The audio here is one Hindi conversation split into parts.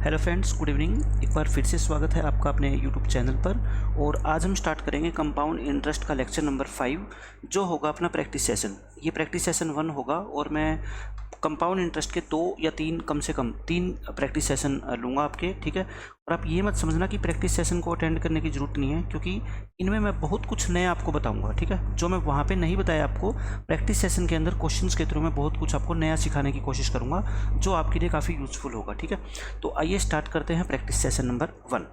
Hello friends, good evening. एक बार फिर से स्वागत है आपका अपने यूट्यूब चैनल पर। और आज हम स्टार्ट करेंगे कंपाउंड इंटरेस्ट का लेक्चर नंबर 5, जो होगा अपना प्रैक्टिस सेशन। ये प्रैक्टिस सेशन 1 होगा और मैं कंपाउंड इंटरेस्ट के 2 या 3 कम से कम 3 प्रैक्टिस सेशन लूँगा आपके, ठीक है। और आप ये मत समझना कि प्रैक्टिस सेशन को अटेंड करने की ज़रूरत नहीं है, क्योंकि इनमें मैं बहुत कुछ नया आपको बताऊंगा, ठीक है। जो मैं वहाँ पे नहीं बताया आपको, प्रैक्टिस सेशन के अंदर क्वेश्चंस के थ्रू मैं बहुत कुछ आपको नया सिखाने की कोशिश करूँगा, जो आपके लिए काफ़ी यूज़फुल होगा, ठीक है। तो आइए स्टार्ट करते हैं प्रैक्टिस सेशन नंबर 1।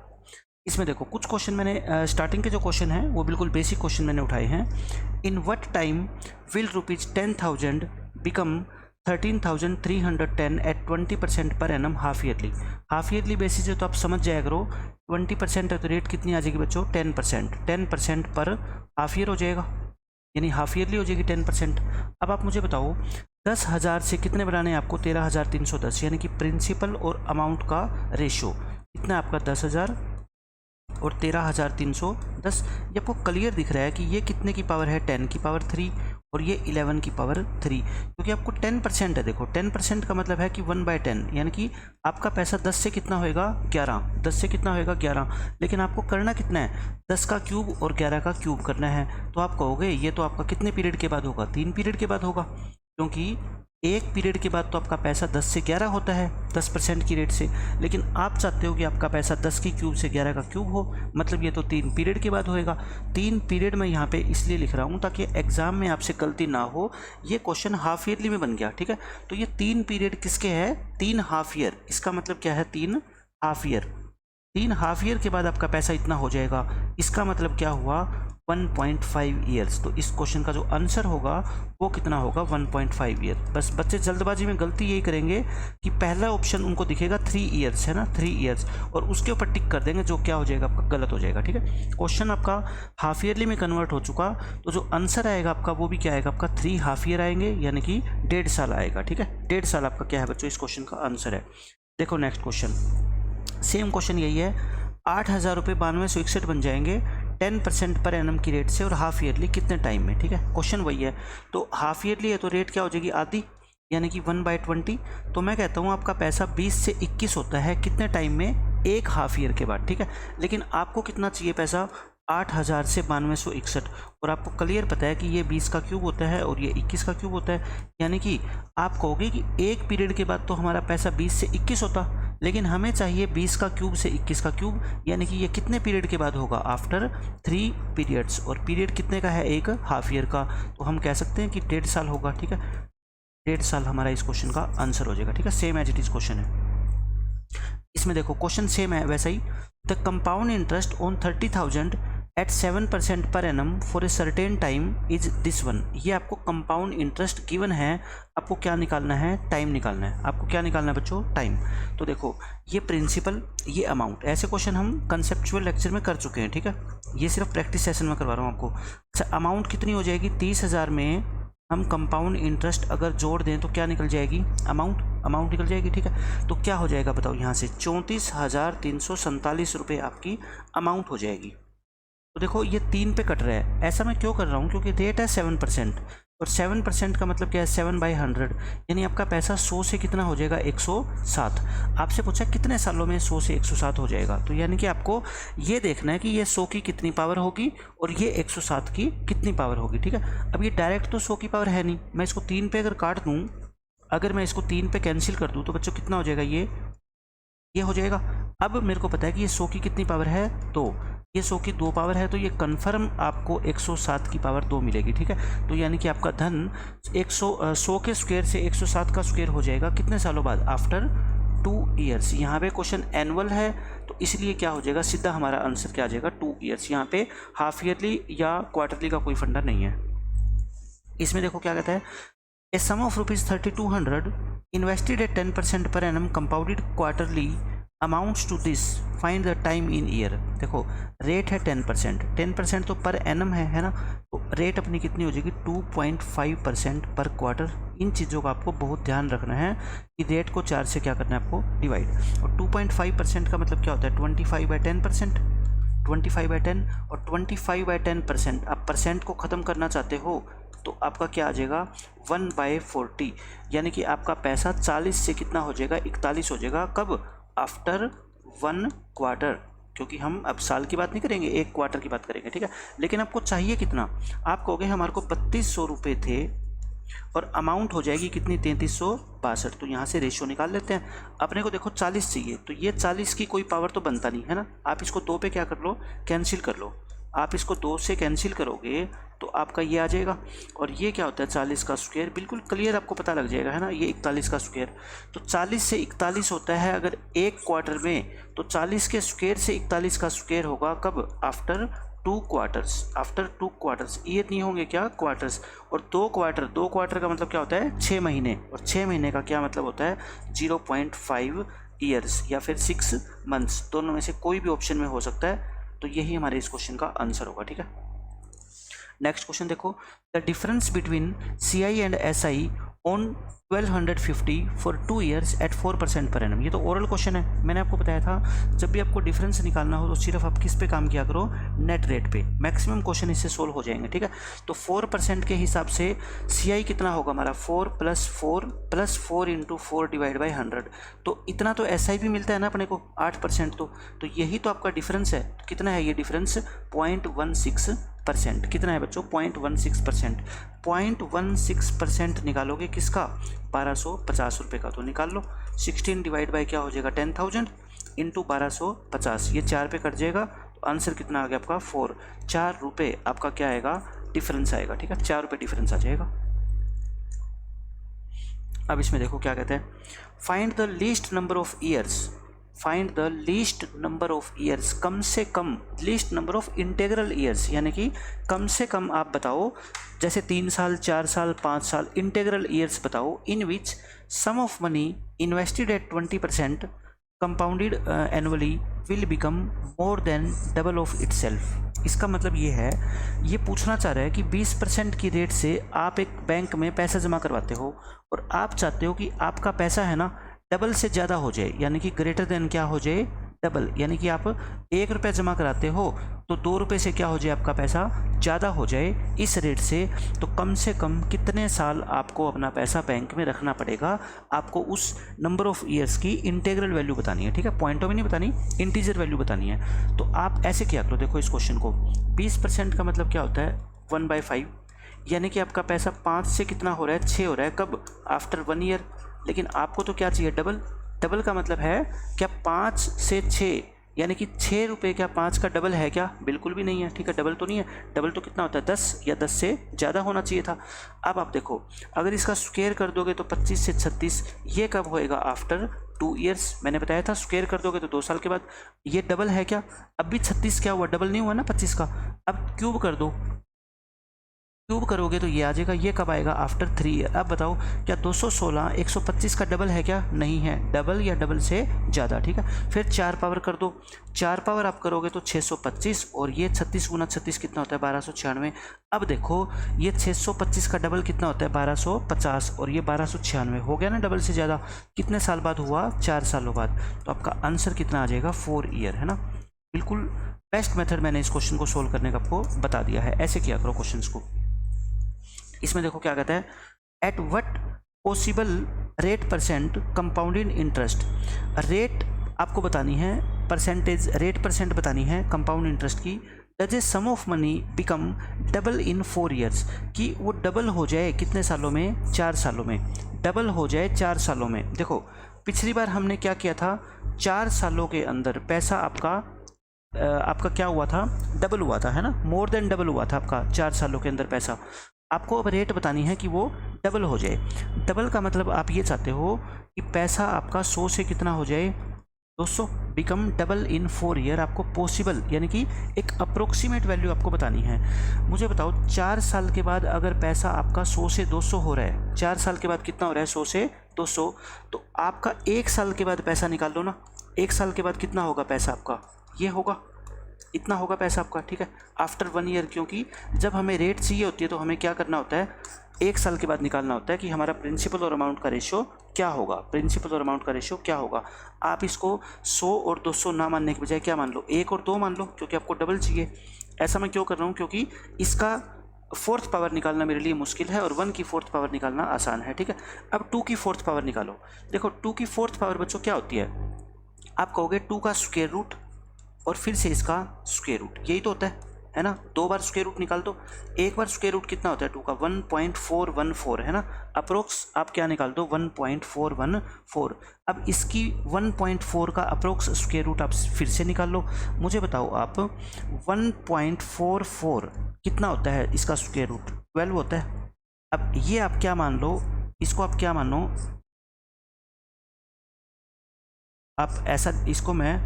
इसमें देखो कुछ क्वेश्चन मैंने स्टार्टिंग के जो क्वेश्चन हैं वो बिल्कुल बेसिक क्वेश्चन मैंने उठाए हैं। In what time will ₹10,000 become 13,310 at 20% per annum half yearly basis है, तो आप समझ जाया करो 20% है तो रेट कितनी आ जाएगी बच्चों, 10% पर हाफ ईयर हो जाएगा, यानी हाफ ईयरली हो जाएगी 10%। अब आप मुझे बताओ 10,000 से कितने बनाने हैं आपको, 13,310, यानी कि प्रिंसिपल और अमाउंट का रेशियो कितना है आपका 10,000 और 13,310। ये आपको क्लियर दिख रहा है कि ये कितने की पावर है, 10 की पावर 3 और ये 11 की पावर 3, क्योंकि आपको 10% है। देखो 10% का मतलब है कि 1/10, यानी कि आपका पैसा 10 से कितना होएगा 11, 10 से कितना होएगा 11, लेकिन आपको करना कितना है 10 का क्यूब और 11 का क्यूब करना है। तो आप कहोगे ये तो आपका कितने पीरियड के बाद होगा, 3 पीरियड के बाद होगा, क्योंकि एक पीरियड के बाद तो आपका पैसा 10 से 11 होता है 10% की रेट से, लेकिन आप चाहते हो कि आपका पैसा 10 की क्यूब से 11 का क्यूब हो, मतलब ये तो 3 पीरियड के बाद होएगा। 3 पीरियड मैं यहाँ पे इसलिए लिख रहा हूँ ताकि एग्जाम में आपसे गलती ना हो। ये क्वेश्चन हाफ ईयरली में बन गया, ठीक है। तो ये 3 पीरियड किसके हैं, 3 हाफ ईयर, इसका मतलब क्या है 3 हाफ ईयर। 3 हाफ ईयर के बाद आपका पैसा इतना हो जाएगा, इसका मतलब क्या हुआ 1.5 ईयर्स। तो इस क्वेश्चन का जो आंसर होगा वो कितना होगा 1.5 ईयर। बस बच्चे जल्दबाजी में गलती यही करेंगे कि पहला ऑप्शन उनको दिखेगा 3 ईयर्स है ना, 3 ईयर्स, और उसके ऊपर टिक कर देंगे, जो क्या हो जाएगा आपका गलत हो जाएगा, ठीक है। क्वेश्चन आपका हाफ ईयरली में कन्वर्ट हो चुका, तो जो आंसर आएगा आपका वो भी क्या आएगा आपका 3 हाफ ईयर आएंगे, यानी कि 1.5 साल आएगा, ठीक है। 1.5 साल आपका क्या है बच्चों इस क्वेश्चन का आंसर है। देखो नेक्स्ट क्वेश्चन, सेम क्वेश्चन यही है। 8,000 रुपये 9261 बन जाएंगे 10% पर एनम की रेट से, और हाफ ईयरली कितने टाइम में, ठीक है। क्वेश्चन वही है। तो हाफ ईयरली है तो रेट क्या हो जाएगी आधी, यानी कि 1/20। तो मैं कहता हूँ आपका पैसा 20 से 21 होता है कितने टाइम में, एक हाफ ईयर के बाद, ठीक है। लेकिन आपको कितना चाहिए पैसा, 8,000 से 9261, और आपको क्लियर पता है कि ये 20 का क्यूब होता है और ये 21 का क्यूब होता है, यानी कि आप कहोगे कि एक पीरियड के बाद तो हमारा पैसा 20 से 21 होता, लेकिन हमें चाहिए 20 का क्यूब से 21 का क्यूब, यानी कि ये कितने पीरियड के बाद होगा, आफ्टर 3 पीरियड्स, और पीरियड कितने का है, एक हाफ ईयर का। तो हम कह सकते हैं कि 1.5 साल होगा, ठीक है। 1.5 साल हमारा इस क्वेश्चन का आंसर हो जाएगा, ठीक है। Same as it is question है। इसमें देखो क्वेश्चन सेम है वैसा ही। The compound interest on 30,000 at 7% per annum for a certain time is this one. ये आपको कंपाउंड इंटरेस्ट गिवन है, आपको क्या निकालना है, टाइम निकालना है। आपको क्या निकालना है बच्चों, टाइम। तो देखो ये प्रिंसिपल, ये अमाउंट, ऐसे क्वेश्चन हम कंसेप्चुअल लेक्चर में कर चुके हैं, ठीक है। ये सिर्फ प्रैक्टिस सेशन में करवा रहा हूँ आपको। अच्छा, अमाउंट कितनी हो जाएगी, 30,000 में हम कंपाउंड इंटरेस्ट अगर जोड़ दें तो क्या निकल जाएगी, अमाउंट निकल जाएगी, ठीक है। तो क्या हो जाएगा बताओ, यहाँ से 34,347 रुपये आपकी अमाउंट हो जाएगी। तो देखो ये 3 पे कट रहा है, ऐसा मैं क्यों कर रहा हूँ, क्योंकि रेट है 7%, और 7% का मतलब क्या है 7/100, यानी आपका पैसा 100 से कितना हो जाएगा 107। आपसे पूछा कितने सालों में 100 से 107 हो जाएगा, तो यानी कि आपको ये देखना है कि ये 100 की कितनी पावर होगी और ये 107 की कितनी पावर होगी, ठीक है। अब ये डायरेक्ट तो 100 की पावर है नहीं, मैं इसको 3 पे अगर काट दूँ, अगर मैं इसको 3 पे कैंसिल कर दूँ तो बच्चों कितना हो जाएगा, ये हो जाएगा। अब मेरे को पता है कि ये 100 की कितनी पावर है, तो ये 100 की 2 पावर है, तो ये कन्फर्म आपको 107 की पावर 2 मिलेगी, ठीक है। तो यानी कि आपका धन 100 के स्क्वायर से 107 का स्क्वायर हो जाएगा कितने सालों बाद, आफ्टर 2 ईयर्स। यहाँ पे क्वेश्चन एनुअल है तो इसलिए क्या हो जाएगा, सीधा हमारा आंसर क्या आ जाएगा 2 ईयर्स। यहाँ पे हाफ ईयरली या क्वार्टरली का कोई फंडा नहीं है। इसमें देखो क्या कहता है, a sum of ₹3200 invested at 10% per annum compounded quarterly amounts to this, find the time in year. देखो रेट है 10% तो पर एनम है ना, तो रेट अपनी कितनी हो जाएगी 2.5% पर क्वार्टर। इन चीज़ों का आपको बहुत ध्यान रखना है कि रेट को 4 से क्या करना है आपको डिवाइड, और 2.5% का मतलब क्या होता है 25/10%, 25/10, और 25/10% आप परसेंट को ख़त्म करना चाहते हो तो आपका क्या आ जाएगा 1/40, यानी कि आपका पैसा 40 से कितना हो जाएगा 41 हो जाएगा, कब आफ्टर 1 क्वार्टर, क्योंकि हम अब साल की बात नहीं करेंगे, 1 क्वार्टर की बात करेंगे, ठीक है। लेकिन आपको चाहिए कितना, आप कहोगे हमारे को 3200 रुपये थे और अमाउंट हो जाएगी कितनी, 3362। तो यहाँ से रेशियो निकाल लेते हैं। अपने को देखो 40 चाहिए, तो ये 40 की कोई पावर तो बनता नहीं है ना। आप इसको 2 पे क्या कर लो, कैंसिल कर लो। आप इसको 2 से कैंसिल करोगे तो आपका ये आ जाएगा। और ये क्या होता है, 40 का स्क्वायर, बिल्कुल क्लियर आपको पता लग जाएगा, है ना। ये 41 का स्क्वायर, तो 40 से 41 होता है अगर 1 क्वार्टर में, तो 40 के स्क्वायर से 41 का स्क्वायर होगा कब, आफ्टर 2 क्वार्टर्स। आफ्टर 2 क्वार्टर्स, ये नहीं होंगे क्या, क्वार्टर्स। और 2 क्वार्टर का मतलब क्या होता है, 6 महीने। और 6 महीने का क्या मतलब होता है, 0.5 ईयर्स या फिर 6 मंथ्स, दोनों में से कोई भी ऑप्शन में हो सकता है। तो यही हमारे इस क्वेश्चन का आंसर होगा, ठीक है। नेक्स्ट क्वेश्चन देखो, the difference between CI and SI on 1250 for 2 years at 4% per annum. ये तो ओरल क्वेश्चन है। मैंने आपको बताया था जब भी आपको डिफरेंस निकालना हो तो सिर्फ आप किस पे काम किया करो, नेट रेट पे। मैक्सिमम क्वेश्चन इससे सोल्व हो जाएंगे, ठीक है। तो 4% के हिसाब से CI कितना होगा हमारा, 4 + 4 इंटू 4 डिवाइड बाई 100। तो इतना तो SI भी मिलता है ना अपने को, 8%। तो यही तो आपका डिफरेंस है। तो कितना है ये डिफरेंस, 0.16%। कितना है बच्चों, 0.16%। 0.16% निकालोगे किसका, 1250 रुपये का, तो निकाल लो। 16 डिवाइड बाई क्या हो जाएगा, 10,000 इंटू 1250, ये 4 पे कट जाएगा। तो आंसर कितना आ गया आपका, 4। 4 रुपये आपका क्या आएगा, डिफरेंस आएगा, ठीक है। 4 रुपये डिफरेंस आ जाएगा। अब इसमें देखो क्या कहते हैं, find the least number of years, find the least number of years, कम से कम, least number of integral years, यानी कि कम से कम आप बताओ, जैसे 3 साल, 4 साल, 5 साल, इंटेग्रल ईयर्स बताओ, in which sum of money invested at 20% compounded annually will become more than double of itself. इसका मतलब ये है, ये पूछना चाह रहा है कि 20% की रेट से आप एक बैंक में पैसा जमा करवाते हो और आप चाहते हो कि आपका पैसा है ना डबल से ज़्यादा हो जाए, यानी कि ग्रेटर देन क्या हो जाए, डबल। यानी कि आप 1 रुपये जमा कराते हो तो 2 रुपये से क्या हो जाए, आपका पैसा ज़्यादा हो जाए इस रेट से। तो कम से कम कितने साल आपको अपना पैसा बैंक में रखना पड़ेगा, आपको उस नंबर ऑफ ईयर्स की इंटीग्रल वैल्यू बतानी है, ठीक है। पॉइंटों में नहीं बतानी, इंटीजर वैल्यू बतानी है। तो आप ऐसे क्या करो, देखो इस क्वेश्चन को, 20% का मतलब क्या होता है, 1/5, यानी कि आपका पैसा 5 से कितना हो रहा है, 6 हो रहा है, कब, आफ्टर 1 ईयर। लेकिन आपको तो क्या चाहिए, डबल। डबल का मतलब है क्या, 5 से 6, यानी कि 6 रुपये क्या 5 का डबल है क्या, बिल्कुल भी नहीं है, ठीक है। डबल तो नहीं है। डबल तो कितना होता है, 10 या 10 से ज़्यादा होना चाहिए था। अब आप देखो, अगर इसका स्क्वायर कर दोगे तो 25 से 36, ये कब होएगा, आफ्टर 2 ईयर्स। मैंने बताया था स्क्वायर कर दोगे तो 2 साल के बाद। ये डबल है क्या, अब भी 36 क्या हुआ, डबल नहीं हुआ ना 25 का। अब क्यूब कर दो, क्यूब करोगे तो ये आ जाएगा। ये कब आएगा, आफ्टर 3 ईयर। अब बताओ क्या 216 125 का डबल है क्या, नहीं है, डबल या डबल से ज़्यादा, ठीक है। फिर 4 पावर कर दो, 4 पावर आप करोगे तो 625, और ये 36 × 36 कितना होता है, 1296। अब देखो ये 625 का डबल कितना होता है, 1250, और ये 1296 हो गया ना डबल से ज़्यादा। कितने साल बाद हुआ, 4 सालों बाद। तो आपका आंसर कितना आ जाएगा, 4 ईयर, है ना। बिल्कुल बेस्ट मेथड मैंने इस क्वेश्चन को सोल्व करने का आपको बता दिया है। ऐसे किया करो क्वेश्चंस को। इसमें देखो क्या कहता है, at what possible rate % compounded interest. Rate आपको बतानी है, परसेंटेज रेट % बतानी है कंपाउंड इंटरेस्ट की। Does a sum of money become double in 4 years, कि वो डबल हो जाए कितने सालों में, 4 सालों में। डबल हो जाए 4 सालों में। देखो पिछली बार हमने क्या किया था, 4 सालों के अंदर पैसा आपका क्या हुआ था, डबल हुआ था, है ना, मोर देन डबल हुआ था आपका 4 सालों के अंदर पैसा। आपको अब रेट बतानी है कि वो डबल हो जाए। डबल का मतलब आप ये चाहते हो कि पैसा आपका 100 से कितना हो जाए, 200, बिकम डबल इन 4 ईयर। आपको पॉसिबल यानी कि एक अप्रोक्सीमेट वैल्यू आपको बतानी है। मुझे बताओ 4 साल के बाद अगर पैसा आपका 100 से 200 हो रहा है, 4 साल के बाद कितना हो रहा है, 100 से 200, तो आपका 1 साल के बाद पैसा निकाल लो ना। 1 साल के बाद कितना होगा पैसा आपका, ये होगा, इतना होगा पैसा आपका, ठीक है, आफ्टर 1 ईयर। क्योंकि जब हमें रेट चाहिए होती है तो हमें क्या करना होता है, 1 साल के बाद निकालना होता है कि हमारा प्रिंसिपल और अमाउंट का रेशियो क्या होगा, प्रिंसिपल और अमाउंट का रेशियो क्या होगा। आप इसको 100 और 200 ना मानने के बजाय क्या मान लो, 1 और 2 मान लो, क्योंकि आपको डबल चाहिए। ऐसा मैं क्यों कर रहा हूँ, क्योंकि इसका 4th पावर निकालना मेरे लिए मुश्किल है और 1 की 4th पावर निकालना आसान है, ठीक है। अब 2 की 4th पावर निकालो। देखो 2 की 4th पावर बच्चों क्या होती है, आप कहोगे 2 का स्क्वायर रूट और फिर से इसका स्क्वायर रूट, यही तो होता है ना। 2 बार स्क्वायर रूट निकाल दो, एक बार स्क्वायर रूट कितना होता है 2 का 1.414 है ना। अप्रोक्स आप क्या निकाल दो 1.414। अब इसकी 1.4 का अप्रोक्स स्क्वायर रूट आप फिर से निकाल लो। मुझे बताओ आप 1.44 कितना होता है इसका स्क्वायर रूट 12 होता है। अब ये आप क्या मान लो, इसको आप क्या मानो, आप ऐसा, इसको मैं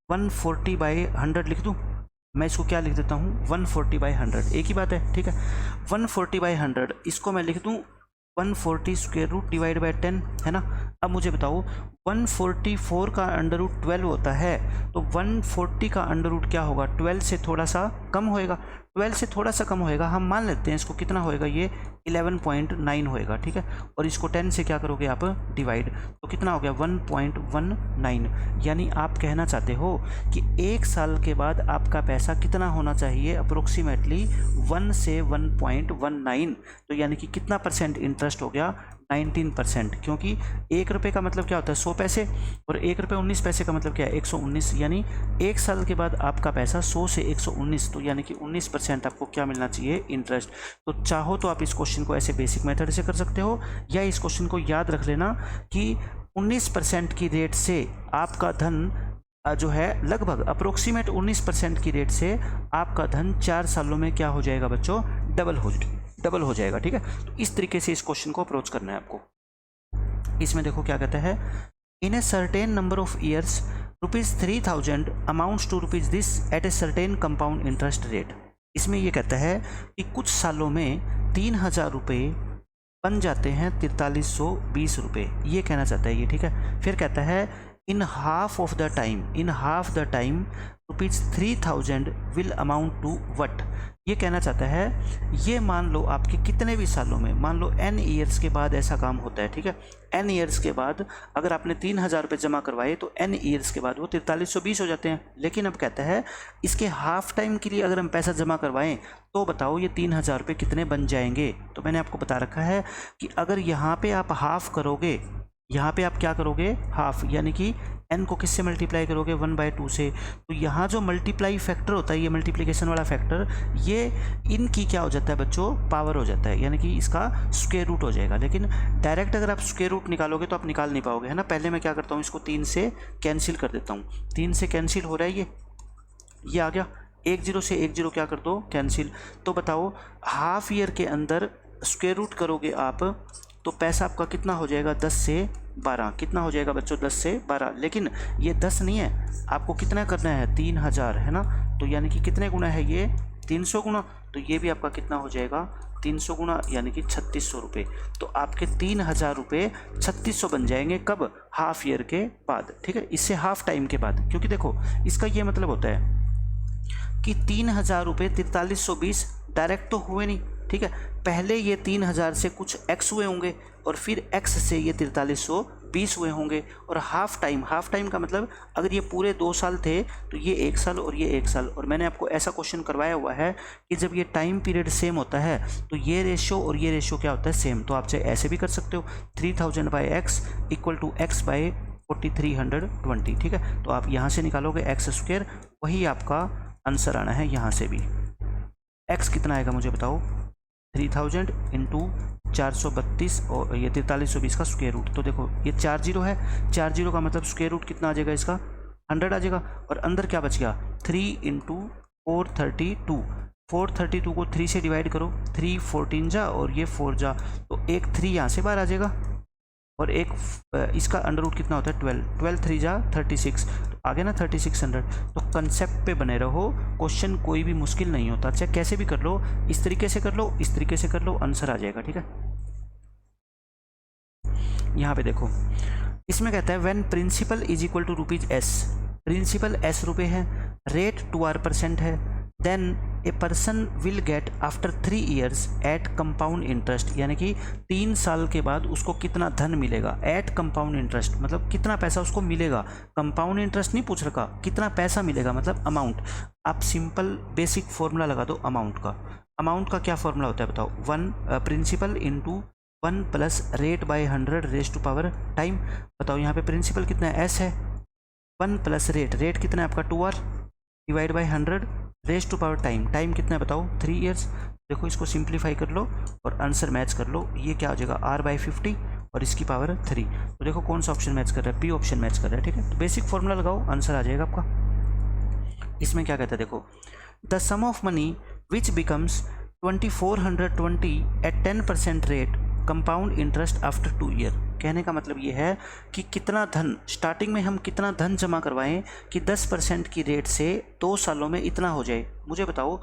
140/100 लिख दूं। मैं इसको क्या लिख देता हूँ 140/100, एक ही बात है, ठीक है। 140/100 इसको मैं लिख दूँ 140 स्क्वायर रूट डिवाइड बाई 10 है ना। अब मुझे बताओ 144 का अंडर रूट 12 होता है, तो 140 का अंडर रूट क्या होगा 12 से थोड़ा सा कम होएगा। 12 से थोड़ा सा कम होएगा, हम मान लेते हैं इसको कितना होएगा, ये 11.9 होएगा, ठीक है। और इसको 10 से क्या करोगे आप डिवाइड, तो कितना हो गया 1.19। यानी आप कहना चाहते हो कि 1 साल के बाद आपका पैसा कितना होना चाहिए अप्रोक्सीमेटली 1 से 1.19। तो यानी कि कितना परसेंट इंटरेस्ट हो गया 19%, क्योंकि 1 रुपये का मतलब क्या होता है 100 पैसे, और 1 रुपये 19 पैसे का मतलब क्या है 119। यानी 1 साल के बाद आपका पैसा 100 से 119, तो यानी कि 19% आपको क्या मिलना चाहिए इंटरेस्ट। तो चाहो तो आप इस क्वेश्चन को ऐसे बेसिक मेथड से कर सकते हो, या इस क्वेश्चन को याद रख लेना कि 19% की रेट से आपका धन जो है लगभग अप्रोक्सीमेट 19% की रेट से आपका धन 4 सालों में क्या हो जाएगा बच्चों, डबल हो जाएगा, ठीक है। तो इस तरीके से इस क्वेश्चन को अप्रोच करना है आपको। इसमें देखो क्या कहता है, in a certain number of years ₹3000 amounts to rupees this at a certain compound interest rate. इसमें ये कहता है कि कुछ सालों में 3000 रुपये बन जाते हैं 4320 रुपये, ये कहना चाहता है ये, ठीक है। फिर कहता है in half of the time ₹3000 will amount to what. ये कहना चाहता है ये मान लो आपके कितने भी सालों में, मान लो n ईयर्स के बाद ऐसा काम होता है, ठीक है। n ईयर्स के बाद अगर आपने 3000 रुपये जमा करवाए तो n ईयर्स के बाद वो 4320 हो जाते हैं। लेकिन अब कहता है इसके हाफ टाइम के लिए अगर हम पैसा जमा करवाएं तो बताओ ये 3000 रुपये कितने बन जाएंगे। तो मैंने आपको बता रखा है कि अगर यहाँ पे आप हाफ करोगे, यहाँ पे आप क्या करोगे हाफ, यानी कि n को किससे मल्टीप्लाई करोगे 1/2 से। तो यहाँ जो मल्टीप्लाई फैक्टर होता है, ये मल्टीप्लिकेशन वाला फैक्टर, ये इनकी क्या हो जाता है बच्चों पावर हो जाता है, यानी कि इसका स्क्वायर रूट हो जाएगा। लेकिन डायरेक्ट अगर आप स्क्वायर रूट निकालोगे तो आप निकाल नहीं पाओगे, है ना। पहले मैं क्या करता हूँ, इसको 3 से कैंसिल कर देता हूँ। 3 से कैंसिल हो रहा है, ये आ गया। 1 0 से 1 0 क्या कर दो कैंसिल। तो बताओ हाफ ईयर के अंदर स्क्वायर रूट करोगे आप तो पैसा आपका कितना हो जाएगा 10 से 12। कितना हो जाएगा बच्चों 10 से 12। लेकिन ये 10 नहीं है, आपको कितना करना है 3000, है ना। तो यानी कि कितने गुना है ये 300 गुना, तो ये भी आपका कितना हो जाएगा 300 गुना, यानी कि 3600 रुपये। तो आपके 3000 रुपये 3600 बन जाएंगे कब, हाफ ईयर के बाद, ठीक है। इससे हाफ टाइम के बाद, क्योंकि देखो इसका ये मतलब होता है कि 3000 रुपये 4320 डायरेक्ट तो हुए नहीं, ठीक है। पहले ये 3000 से कुछ x हुए होंगे और फिर x से ये 4320 हुए होंगे। और हाफ टाइम का मतलब अगर ये पूरे 2 साल थे तो ये 1 साल और ये 1 साल। और मैंने आपको ऐसा क्वेश्चन करवाया हुआ है कि जब ये टाइम पीरियड सेम होता है तो ये रेशो और ये रेशो क्या होता है सेम। तो आप चाहे ऐसे भी कर सकते हो 3000/x = x/4320, ठीक है। तो आप यहाँ से निकालोगे x², वही आपका आंसर आना है। यहाँ से भी x कितना आएगा मुझे बताओ, 3000 × 432 और ये 4320 का स्क्वायर रूट। तो देखो ये 4 0 है, 4 0 का मतलब स्क्वायर रूट कितना आ जाएगा इसका 100 आ जाएगा। और अंदर क्या बच गया 3 × 432। 432 को 3 से डिवाइड करो, 3 14 जा और ये 4 जा, तो एक 3 यहाँ से बाहर आ जाएगा। और एक इसका अंडर रूट कितना होता है 12 3 जा 36, तो आगे ना 3600। तो कंसेप्ट पे बने रहो, क्वेश्चन कोई भी मुश्किल नहीं होता, चाहे कैसे भी कर लो, इस तरीके से कर लो, इस तरीके से कर लो, आंसर आ जाएगा, ठीक है। यहाँ पे देखो इसमें कहता है when principal is equal to ₹s, principal s रुपये है, रेट 2% है, then a person will get after 3 years at compound interest, यानी कि 3 साल के बाद उसको कितना धन मिलेगा एट कंपाउंड इंटरेस्ट, मतलब कितना पैसा उसको मिलेगा। कंपाउंड इंटरेस्ट नहीं पूछ रखा, कितना पैसा मिलेगा मतलब अमाउंट। आप सिंपल बेसिक फॉर्मूला लगा दो अमाउंट का। अमाउंट का क्या फॉर्मूला होता है बताओ, 1 प्रिंसिपल × 1 + रेट/100 रेज़ टू पावर टाइम। बताओ यहाँ पे प्रिंसिपल कितना है s है, 1 प्लस रेट, रेट कितना है आपका 2R divide by 100 raise to power time, time कितना है बताओ 3 ईयर्स। देखो इसको सिंप्लीफाई कर लो और आंसर मैच कर लो, ये क्या हो जाएगा R/50 और इसकी पावर 3। तो देखो कौन सा ऑप्शन मैच कर रहा है, बी ऑप्शन मैच कर रहा है, ठीक है। तो बेसिक फॉर्मूला लगाओ, आंसर आ जाएगा आपका। इसमें क्या कहता है देखो, the sum of money which becomes 2420 at 10% rate compound interest after 2 year. कहने का मतलब ये है कि कितना धन स्टार्टिंग में हम कितना धन जमा करवाएं कि 10% की रेट से 2 सालों में इतना हो जाए। मुझे बताओ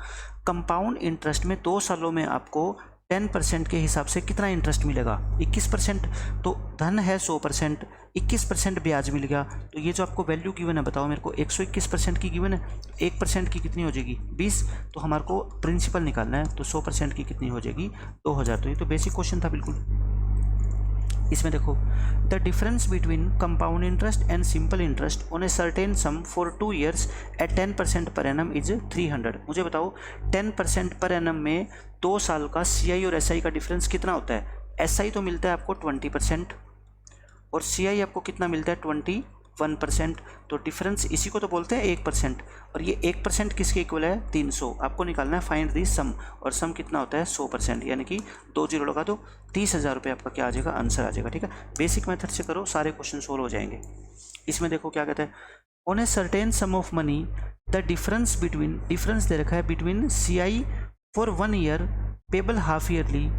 कंपाउंड इंटरेस्ट में 2 सालों में आपको 10% के हिसाब से कितना इंटरेस्ट मिलेगा 21%। तो धन है 100%, 21% ब्याज मिल गया। तो ये जो आपको वैल्यू गिवन है बताओ मेरे को 121% की गिवन है, 1% की कितनी हो जाएगी 20। तो हमारे को प्रिंसिपल निकालना है, तो 100% की कितनी हो जाएगी 2000। तो ये तो बेसिक क्वेश्चन था बिल्कुल। इसमें देखो the difference between compound interest and simple interest on a certain sum for 2 years at 10% per annum is 300। मुझे बताओ 10% पर एनम में 2 साल का CI और SI का डिफरेंस कितना होता है। SI तो मिलता है आपको 20% और CI आपको कितना मिलता है 21%। तो डिफरेंस इसी को तो बोलते हैं 1%, और ये 1% किसके इक्वल है 300। आपको निकालना है फाइंड दी सम, और सम कितना होता है 100%, यानी कि 2 जीरो लगा दो 30,000 रुपये आपका क्या आ जाएगा आंसर आ जाएगा, ठीक है। बेसिक मेथड से करो सारे क्वेश्चन सोल्व हो जाएंगे। इसमें देखो क्या कहता है, on a certain sum of money the difference between, difference दे रखा है between CI for 1 year payable half yearly.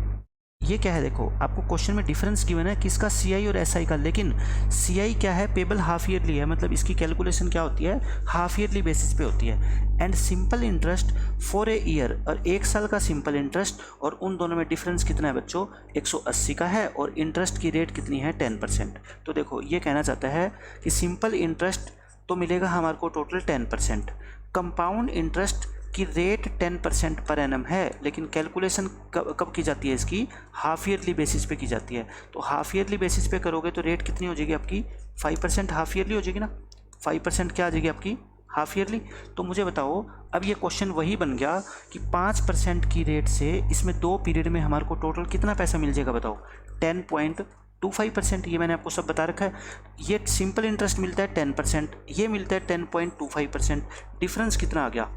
ये क्या है देखो आपको क्वेश्चन में डिफरेंस गिवन है किसका CI और SI का, लेकिन CI क्या है पेबल हाफ ईयरली है, मतलब इसकी कैलकुलेशन क्या होती है हाफ ईयरली बेसिस पे होती है। And simple interest for a year, और 1 साल का सिंपल इंटरेस्ट, और उन दोनों में डिफरेंस कितना है बच्चों 180 का है, और इंटरेस्ट की रेट कितनी है 10%। तो देखो ये कहना चाहता है कि सिंपल इंटरेस्ट तो मिलेगा हमारे को टोटल 10%, कंपाउंड इंटरेस्ट की रेट 10% पर एनम है, लेकिन कैलकुलेशन कब की जाती है इसकी हाफ ईयरली बेसिस पे की जाती है। तो हाफ ईयरली बेसिस पे करोगे तो रेट कितनी हो जाएगी आपकी 5% हाफ ईयरली हो जाएगी ना, 5% क्या आ जाएगी आपकी हाफ ईयरली। तो मुझे बताओ अब ये क्वेश्चन वही बन गया कि 5% की रेट से इसमें 2 पीरियड में हमारे को टोटल कितना पैसा मिल जाएगा बताओ 10.25%। ये मैंने आपको सब बता रखा है। ये सिंपल इंटरेस्ट मिलता है 10%, ये मिलता है 10.25%। डिफरेंस कितना आ गया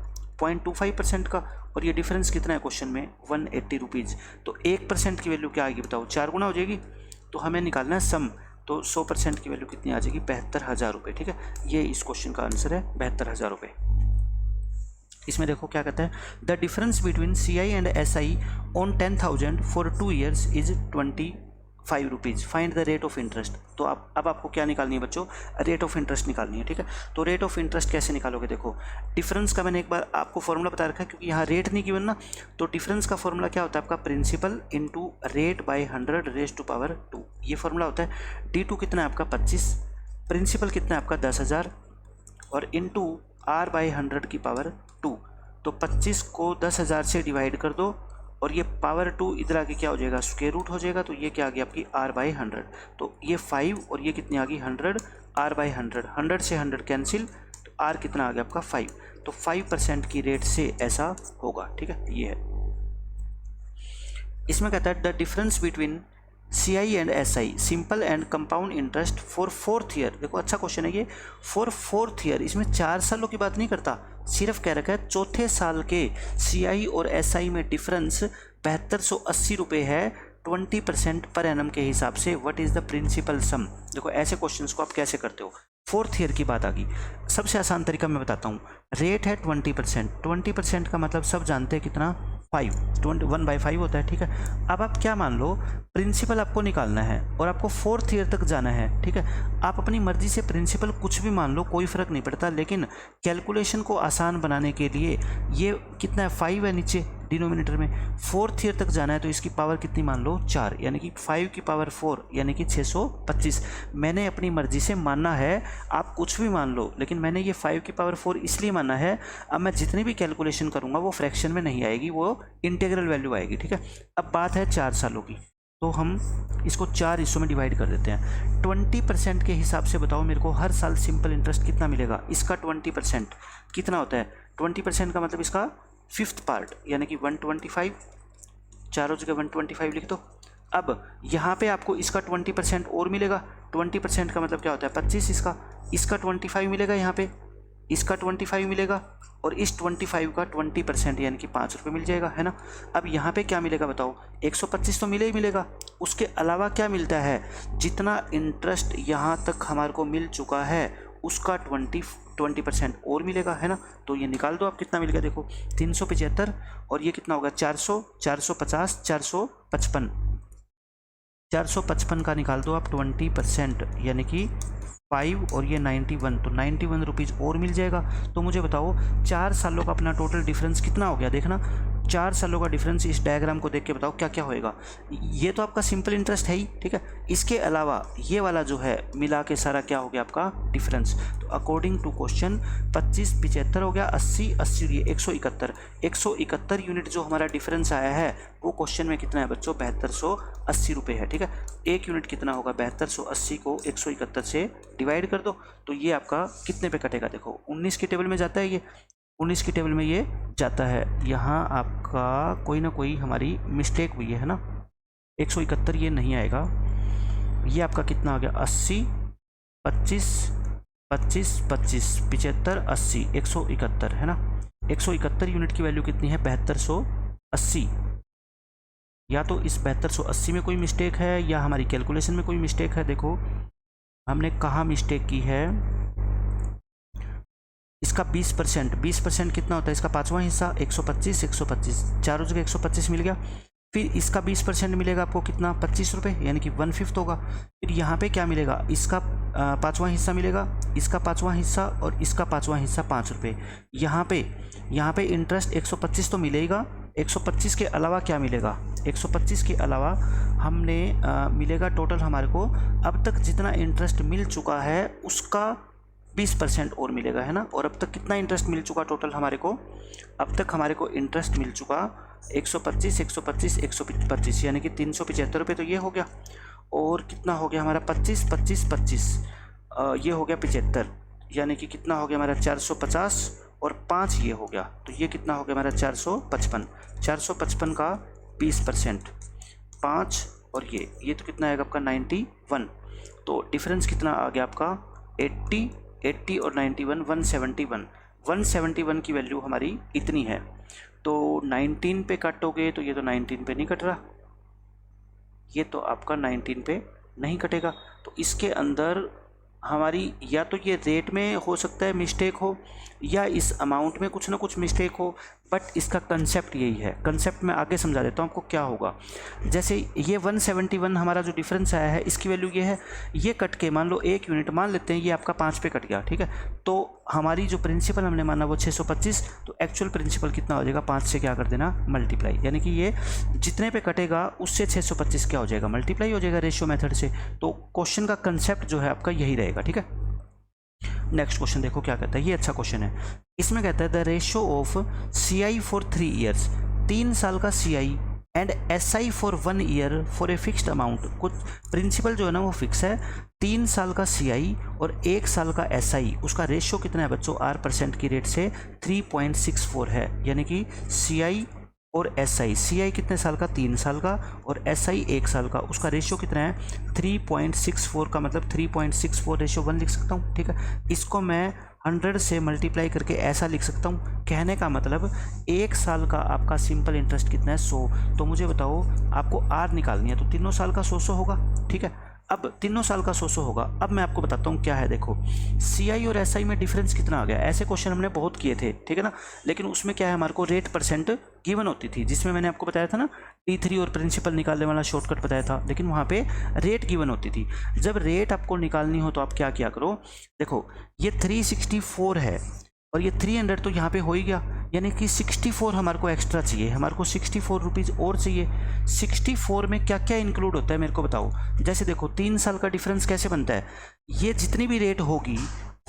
0.25% का, और ये डिफरेंस कितना है क्वेश्चन में 180 रुपीज़। तो 1% की वैल्यू क्या आएगी बताओ 4 गुना हो जाएगी। तो हमें निकालना है सम, तो 100% की वैल्यू कितनी आ जाएगी 72,000 रुपये, ठीक है। ये इस क्वेश्चन का आंसर है 72,000 रुपये। इसमें देखो क्या कहता है, the difference between CI and SI on 10,000 for 2 years is 25 rupees. Find the rate of interest. तो अब आपको क्या निकालनी है बच्चों रेट ऑफ इंटरेस्ट निकालनी है, ठीक है। तो रेट ऑफ इंटरेस्ट कैसे निकालोगे, देखो डिफरेंस का मैंने एक बार आपको फॉर्मूला बता रखा है, क्योंकि यहाँ रेट नहीं गिवन ना। तो डिफरेंस का फॉर्मूला क्या होता है आपका principal into rate by 100 raise to power 2, ये फॉर्मूला होता है। D2 कितना है आपका 25, प्रिंसिपल कितना है आपका 10,000, और इंटू R बाई 100 की पावर 2। तो 25 को 10,000 से डिवाइड कर दो, और ये पावर 2 इधर आके क्या हो जाएगा स्क्वायर रूट हो जाएगा। तो ये क्या आ गया आपकी R बाई 100। तो ये 5 और ये कितनी आ गई 100, R बाई 100, 100 से 100 कैंसिल, तो R कितना आ गया आपका 5। तो 5% की रेट से ऐसा होगा, ठीक है। ये है इसमें कहता है the difference between CI and SI simple and compound interest for 4th year. देखो अच्छा क्वेश्चन है ये, फॉर 4th ईयर। इसमें 4 सालों की बात नहीं करता, सिर्फ कह रखा है चौथे साल के CI और SI में डिफरेंस 7280 रुपये है 20% पर एनम के हिसाब से। व्हाट इज़ द प्रिंसिपल सम। देखो ऐसे क्वेश्चंस को आप कैसे करते हो, 4th ईयर की बात आ गई। सबसे आसान तरीका मैं बताता हूँ, रेट है 20%, 20% का मतलब सब जानते हैं कितना 5, 1/5 होता है, ठीक है। अब आप क्या मान लो प्रिंसिपल आपको निकालना है और आपको 4th ईयर तक जाना है, ठीक है। आप अपनी मर्जी से प्रिंसिपल कुछ भी मान लो, कोई फ़र्क नहीं पड़ता, लेकिन कैलकुलेशन को आसान बनाने के लिए ये कितना है 5 है नीचे डिनोमिनेटर में, 4th ईयर तक जाना है तो इसकी पावर कितनी मान लो 4, यानी कि 5 की पावर 4 यानी कि 625। मैंने अपनी मर्जी से मानना है, आप कुछ भी मान लो, लेकिन मैंने ये 5 की पावर 4 इसलिए माना है। अब मैं जितनी भी कैलकुलेशन करूँगा वो फ्रैक्शन में नहीं आएगी, वो इंटीग्रल वैल्यू आएगी, ठीक है। अब बात है 4 सालों की, तो हम इसको 4 हिस्सों में डिवाइड कर देते हैं। 20% के हिसाब से बताओ मेरे को हर साल सिंपल इंटरेस्ट कितना मिलेगा। इसका 20% कितना होता है, 20% का मतलब इसका 5th पार्ट यानी कि 125, चारों जगह 125 लिख दो। अब यहाँ पे आपको इसका 20% और मिलेगा। 20% का मतलब क्या होता है 25, इसका 25 मिलेगा, यहाँ पे इसका 25 मिलेगा और इस 25 का 20% यानी कि 5 रुपये मिल जाएगा, है ना। अब यहाँ पे क्या मिलेगा बताओ, 125 तो मिले ही मिलेगा, उसके अलावा क्या मिलता है, जितना इंटरेस्ट यहाँ तक हमारे को मिल चुका है उसका 20% और मिलेगा, है ना। तो ये निकाल दो आप, कितना मिल गया देखो 375 और ये कितना होगा 400, 450, 455, 455 का निकाल दो आप 20% यानी कि 5 और ये 91, तो 91 रुपीज़ और मिल जाएगा। तो मुझे बताओ 4 सालों का अपना टोटल डिफरेंस कितना हो गया, देखना 4 सालों का डिफरेंस इस डायग्राम को देख के बताओ क्या क्या होएगा। ये तो आपका सिंपल इंटरेस्ट है ही, ठीक है। इसके अलावा ये वाला जो है मिला के सारा क्या हो गया आपका डिफरेंस। तो अकॉर्डिंग टू क्वेश्चन 25 75 हो गया, 80 80 ये 171, 171 यूनिट जो हमारा डिफरेंस आया है वो क्वेश्चन में कितना है बच्चों 7280 रुपये है, ठीक है। एक यूनिट कितना होगा 7280 को 171 से डिवाइड कर दो, तो ये आपका कितने पे कटेगा देखो 19 की टेबल में जाता है, ये 19 की टेबल में ये जाता है। यहाँ आपका कोई ना कोई हमारी मिस्टेक हुई है ना, 171 ये नहीं आएगा, ये आपका कितना आ गया 80 25 25 25 75 80 171, है ना। 171 यूनिट की वैल्यू कितनी है 7280। या तो इस 7280 में कोई मिस्टेक है या हमारी कैलकुलेशन में कोई मिस्टेक है। देखो हमने कहाँ मिस्टेक की है, इसका 20% कितना होता है, इसका 5वां हिस्सा 125 125, चारों जगह 125 मिल गया। फिर इसका 20% मिलेगा आपको कितना 25 रुपये यानी कि 1/5 होगा। फिर यहाँ पे क्या मिलेगा, इसका 5वां हिस्सा मिलेगा, इसका 5वां हिस्सा और इसका 5वां हिस्सा 5 रुपये। यहाँ पे इंटरेस्ट 125 तो मिलेगा, 125 के अलावा क्या मिलेगा, 125 के अलावा हमने मिलेगा टोटल हमारे को अब तक जितना इंटरेस्ट मिल चुका है उसका 20% और मिलेगा, है ना। और अब तक कितना इंटरेस्ट मिल चुका टोटल हमारे को, अब तक हमारे को इंटरेस्ट मिल चुका 125 125 125 यानी कि 375 रुपये, तो ये हो गया। और कितना हो गया हमारा 25 25 25 ये हो गया 75 यानी कि कितना हो गया हमारा 450 और 5 ये हो गया, तो ये कितना हो गया हमारा 455। 455 का 20% 5 और ये तो कितना आएगा आपका 91। तो डिफरेंस कितना आ गया आपका 80 और 91 171 की वैल्यू हमारी इतनी है। तो 19 पे कटोगे तो ये तो 19 पे नहीं कट रहा, ये तो आपका 19 पे नहीं कटेगा। तो इसके अंदर हमारी या तो ये रेट में हो सकता है मिस्टेक हो या इस अमाउंट में कुछ ना कुछ मिस्टेक हो, बट इसका कंसेप्ट यही है। कंसेप्ट मैं आगे समझा देता हूँ आपको क्या होगा। जैसे ये 171 हमारा जो डिफरेंस आया है इसकी वैल्यू ये है, ये कट के मान लो 1 यूनिट मान लेते हैं, ये आपका 5 पे कट गया, ठीक है। तो हमारी जो प्रिंसिपल हमने माना वो 625, तो एक्चुअल प्रिंसिपल कितना हो जाएगा 5 से क्या कर देना मल्टीप्लाई, यानी कि ये जितने पे कटेगा उससे 625 क्या हो जाएगा मल्टीप्लाई हो जाएगा रेशियो मेथड से। तो क्वेश्चन का कंसेप्ट जो है आपका यही रहेगा, ठीक है। नेक्स्ट क्वेश्चन देखो क्या कहता है, ये अच्छा क्वेश्चन है। इसमें कहता है the ratio of CI for 3 years, 3 साल का CI and SI for 1 year for a fixed amount. कुछ प्रिंसिपल जो है ना वो फिक्स है, 3 साल का CI और 1 साल का SI, उसका रेशियो कितना है बच्चों R% की रेट से 3.64 है, यानी कि CI और SI कितने साल का 3 साल का और SI 1 साल का, उसका रेशियो कितना है 3.64 का मतलब 3.64 रेशियो 1 लिख सकता हूँ, ठीक है। इसको मैं 100 से मल्टीप्लाई करके ऐसा लिख सकता हूँ, कहने का मतलब 1 साल का आपका सिंपल इंटरेस्ट कितना है 100। तो मुझे बताओ आपको R निकालनी है, तो तीनों साल का 100 होगा, ठीक है। अब तीनों साल का 100 होगा। अब मैं आपको बताता हूँ क्या है, देखो CI और SI में डिफरेंस कितना आ गया। ऐसे क्वेश्चन हमने बहुत किए थे, ठीक है ना, लेकिन उसमें क्या है हमारे को रेट % गिवन होती थी, जिसमें मैंने आपको बताया था ना T3 और प्रिंसिपल निकालने वाला शॉर्टकट बताया था, लेकिन वहाँ पे रेट गिवन होती थी। जब रेट आपको निकालनी हो तो आप क्या किया करो, देखो ये 364 है और ये 300 तो यहाँ पे हो ही गया, यानी कि 64 हमारे को एक्स्ट्रा चाहिए, हमारे को 64 रुपीज़ और चाहिए। 64 में क्या क्या इंक्लूड होता है मेरे को बताओ। जैसे देखो 3 साल का डिफरेंस कैसे बनता है, ये जितनी भी रेट होगी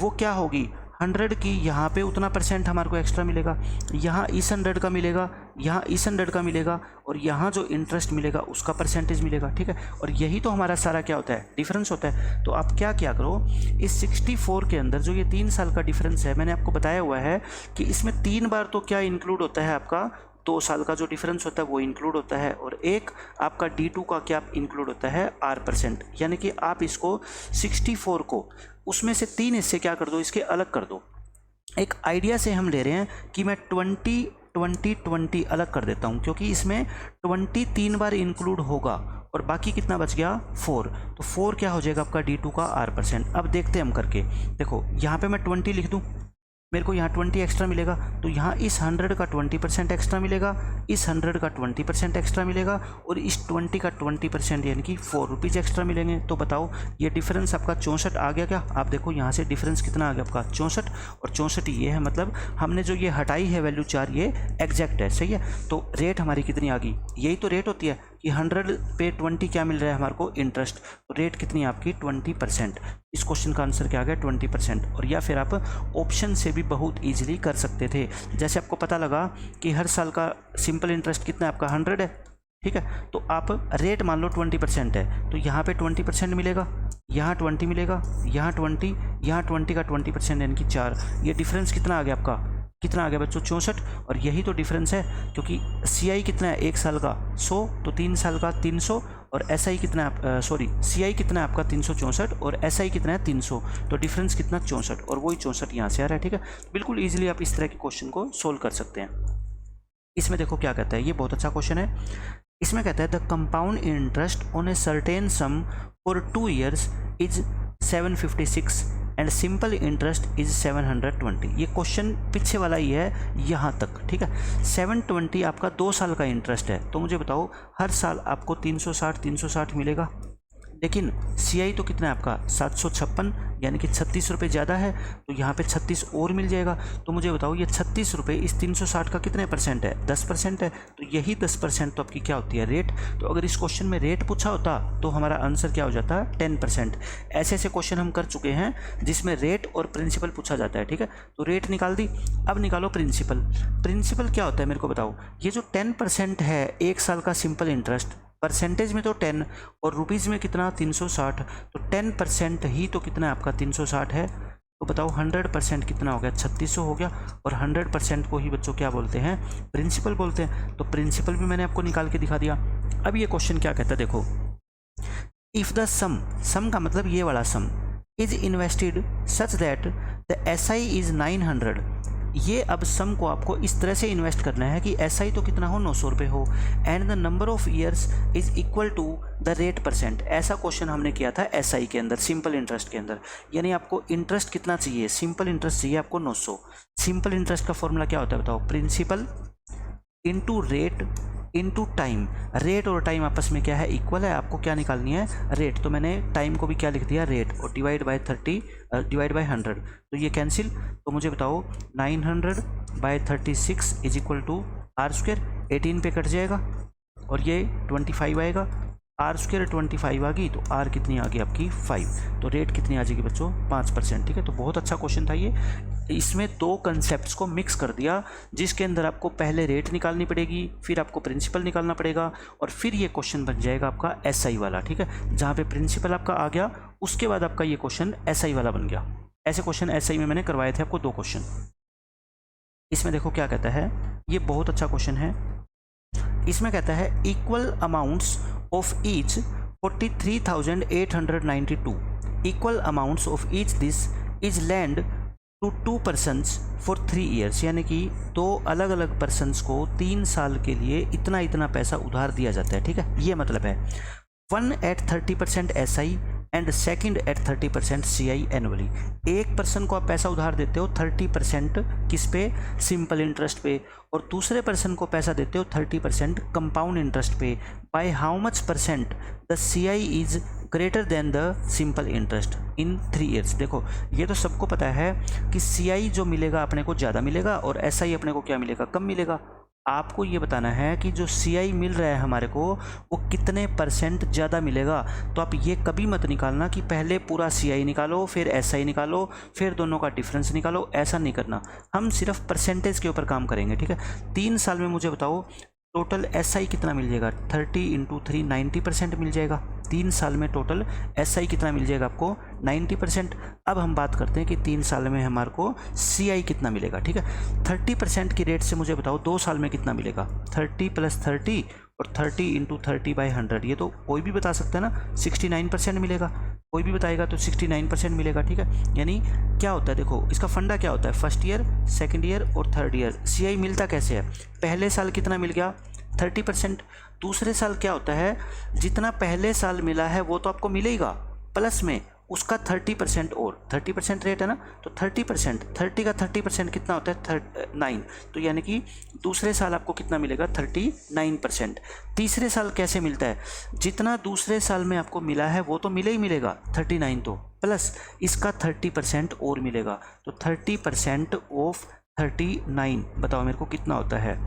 वो क्या होगी 100 की, यहाँ पे उतना % हमारे को एक्स्ट्रा मिलेगा, यहाँ इस 100 का मिलेगा, यहाँ इस 100 का मिलेगा और यहाँ जो इंटरेस्ट मिलेगा उसका % मिलेगा, ठीक है। और यही तो हमारा सारा क्या होता है डिफरेंस होता है। तो आप क्या करो, इस 64 के अंदर जो ये 3 साल का डिफरेंस है, मैंने आपको बताया हुआ है कि इसमें 3 बार तो क्या इंक्लूड होता है आपका 2 साल का जो डिफरेंस होता है वो इंक्लूड होता है, और एक आपका D2 का क्या इंक्लूड होता है R%। यानी कि आप इसको 64 को उसमें से 3 हिस्से क्या कर दो, इसके अलग कर दो। एक आइडिया से हम ले रहे हैं कि मैं 20 20 20 अलग कर देता हूं, क्योंकि इसमें 20 3 बार इंक्लूड होगा और बाकी कितना बच गया 4। तो 4 क्या हो जाएगा आपका D2 का R%। अब देखते हैं हम करके। देखो यहाँ पे मैं 20 लिख दूं, मेरे को यहाँ 20 एक्स्ट्रा मिलेगा, तो यहाँ इस 100 का 20% एक्स्ट्रा मिलेगा, इस 100 का 20% एक्स्ट्रा मिलेगा, और इस 20 का 20% यानी कि 4 रुपीज़ एक्स्ट्रा मिलेंगे। तो बताओ ये डिफरेंस आपका 64 आ गया क्या? आप देखो यहाँ से डिफरेंस कितना आ गया आपका 64, और 64 ये है, मतलब हमने जो ये हटाई है वैल्यू 4 ये एग्जैक्ट है, सही है। तो रेट हमारी कितनी आ गई? यही तो रेट होती है कि 100 पे 20 क्या मिल रहा है हमारे को? इंटरेस्ट। तो रेट कितनी है आपकी? 20%। इस क्वेश्चन का आंसर क्या आ गया? 20%। और या फिर आप ऑप्शन से भी बहुत इजीली कर सकते थे। जैसे आपको पता लगा कि हर साल का सिंपल इंटरेस्ट कितना है आपका? 100 है, ठीक है। तो आप रेट मान लो 20% है, तो यहाँ पे 20% मिलेगा, यहाँ 20 मिलेगा, यहाँ 20, यहाँ 20 का 20% यानी कि 4। ये डिफरेंस कितना आ गया आपका? कितना आ गया बच्चों? 64। और यही तो डिफरेंस है, क्योंकि CI कितना है 1 साल का 100, तो 3 साल का 300, और SI कितना है CI कितना है आपका 364, और SI कितना है 300। तो डिफरेंस कितना? 64, और वही 64 यहाँ से आ रहा है, ठीक है। बिल्कुल ईजिली आप इस तरह के क्वेश्चन को सोल्व कर सकते हैं। इसमें देखो क्या कहता है, ये बहुत अच्छा क्वेश्चन है। इसमें कहता है the compound interest on a certain sum for 2 years is 756 and simple interest is 720। ये क्वेश्चन पीछे वाला ही है यहाँ तक, ठीक है। 720 आपका 2 साल का इंटरेस्ट है, तो मुझे बताओ हर साल आपको 360 मिलेगा, लेकिन CI तो कितना है आपका 756, यानी कि 36 रुपये ज़्यादा है, तो यहाँ पे 36 और मिल जाएगा। तो मुझे बताओ ये 36 रुपये इस 360 का कितने % है? 10% है। तो यही 10% तो आपकी क्या होती है? रेट। तो अगर इस क्वेश्चन में रेट पूछा होता तो हमारा आंसर क्या हो जाता? 10%। ऐसे ऐसे क्वेश्चन हम कर चुके हैं जिसमें रेट और प्रिंसिपल पूछा जाता है, ठीक है। तो रेट निकाल दी, अब निकालो प्रिंसिपल। प्रिंसिपल क्या होता है मेरे को बताओ? ये जो 10% है 1 साल का सिंपल इंटरेस्ट, परसेंटेज में तो 10 और रुपीज़ में कितना? 360। तो 10% ही तो कितना है आपका? 360 है। तो बताओ 100% कितना हो गया? 3600 हो गया। और 100% को ही बच्चों क्या बोलते हैं? प्रिंसिपल बोलते हैं। तो प्रिंसिपल भी मैंने आपको निकाल के दिखा दिया। अब ये क्वेश्चन क्या कहता है देखो, इफ़ द सम का मतलब ये वाला सम is invested such that the SI is 900। ये अब सम को आपको इस तरह से इन्वेस्ट करना है कि SI तो कितना हो? 900 रुपये हो, and the number of years is equal to the rate %। ऐसा क्वेश्चन हमने किया था SI के अंदर, सिंपल इंटरेस्ट के अंदर। यानी आपको इंटरेस्ट कितना चाहिए? सिंपल इंटरेस्ट चाहिए आपको 900। सिंपल इंटरेस्ट का फॉर्मूला क्या होता है बताओ? Principal into rate into time. Rate और टाइम आपस में क्या है? इक्वल है। आपको क्या निकालनी है? रेट। तो मैंने टाइम को भी क्या लिख दिया? रेट, और डिवाइड बाय 100। तो ये कैंसिल। तो मुझे बताओ 900/36 इज इक्वल टू R²। 18 पे कट जाएगा और ये 25 आएगा। R² 25 आ गई, तो R कितनी आ गई आपकी? 5। तो रेट कितनी आ जाएगी बच्चों? 5%, ठीक है। तो बहुत अच्छा क्वेश्चन था ये। इसमें 2 कंसेप्ट्स को मिक्स कर दिया, जिसके अंदर आपको पहले रेट निकालनी पड़ेगी, फिर आपको प्रिंसिपल निकालना पड़ेगा, और फिर ये क्वेश्चन बन जाएगा आपका SI वाला, ठीक है। जहाँ पे प्रिंसिपल आपका आ गया, उसके बाद आपका ये क्वेश्चन SI वाला बन गया। ऐसे क्वेश्चन SI में मैंने करवाए थे आपको 2 क्वेश्चन। इसमें देखो क्या कहता है, ये बहुत अच्छा क्वेश्चन है। इसमें कहता है equal amounts of each 43,892। Equal amounts of each this is lent to 2 persons for 3 years। यानी कि 2 अलग अलग पर्सनस को 3 साल के लिए इतना इतना पैसा उधार दिया जाता है, ठीक है। ये मतलब है 1 at 30% SI and second at 30% CI annually. एक पर्सन को आप पैसा उधार देते हो 30% किस पे? सिंपल इंटरेस्ट पे, और दूसरे पर्सन को पैसा देते हो 30% कंपाउंड इंटरेस्ट पे। By how much % the CI is greater than the simple interest in 3 years। देखो ये तो सबको पता है कि CI जो मिलेगा अपने को ज़्यादा मिलेगा और SI अपने को क्या मिलेगा? कम मिलेगा। आपको ये बताना है कि जो CI मिल रहा है हमारे को वो कितने % ज़्यादा मिलेगा। तो आप ये कभी मत निकालना कि पहले पूरा CI निकालो फिर SI निकालो फिर दोनों का डिफरेंस निकालो, ऐसा नहीं करना। हम सिर्फ परसेंटेज के ऊपर काम करेंगे, ठीक है। 3 साल में मुझे बताओ टोटल SI कितना मिल जाएगा, 30 इंटू 3 90% मिल जाएगा। 3 साल में टोटल SI कितना मिल जाएगा आपको, 90%। अब हम बात करते हैं कि 3 साल में हमारे को CI कितना मिलेगा। ठीक है, 30% की रेट से मुझे बताओ 2 साल में कितना मिलेगा। 30 + 30 और 30 इंटू 30/100, ये तो कोई भी बता सकता है ना, 69% मिलेगा। कोई भी बताएगा तो 69% मिलेगा। ठीक है, यानी क्या होता है, देखो इसका फंडा क्या होता है, फर्स्ट ईयर, सेकंड ईयर और थर्ड ईयर। CI मिलता कैसे है, पहले साल कितना मिल गया, 30%। दूसरे साल क्या होता है, जितना पहले साल मिला है वो तो आपको मिलेगा, प्लस में उसका 30% और 30% रेट है ना, तो 30%, 30 का 30% कितना होता है, 9। तो यानी कि दूसरे साल आपको कितना मिलेगा, 39%। तीसरे साल कैसे मिलता है, जितना दूसरे साल में आपको मिला है वो तो मिले ही मिलेगा, 39 तो, प्लस इसका 30% और मिलेगा, तो 30% ऑफ 39 बताओ मेरे को कितना होता है,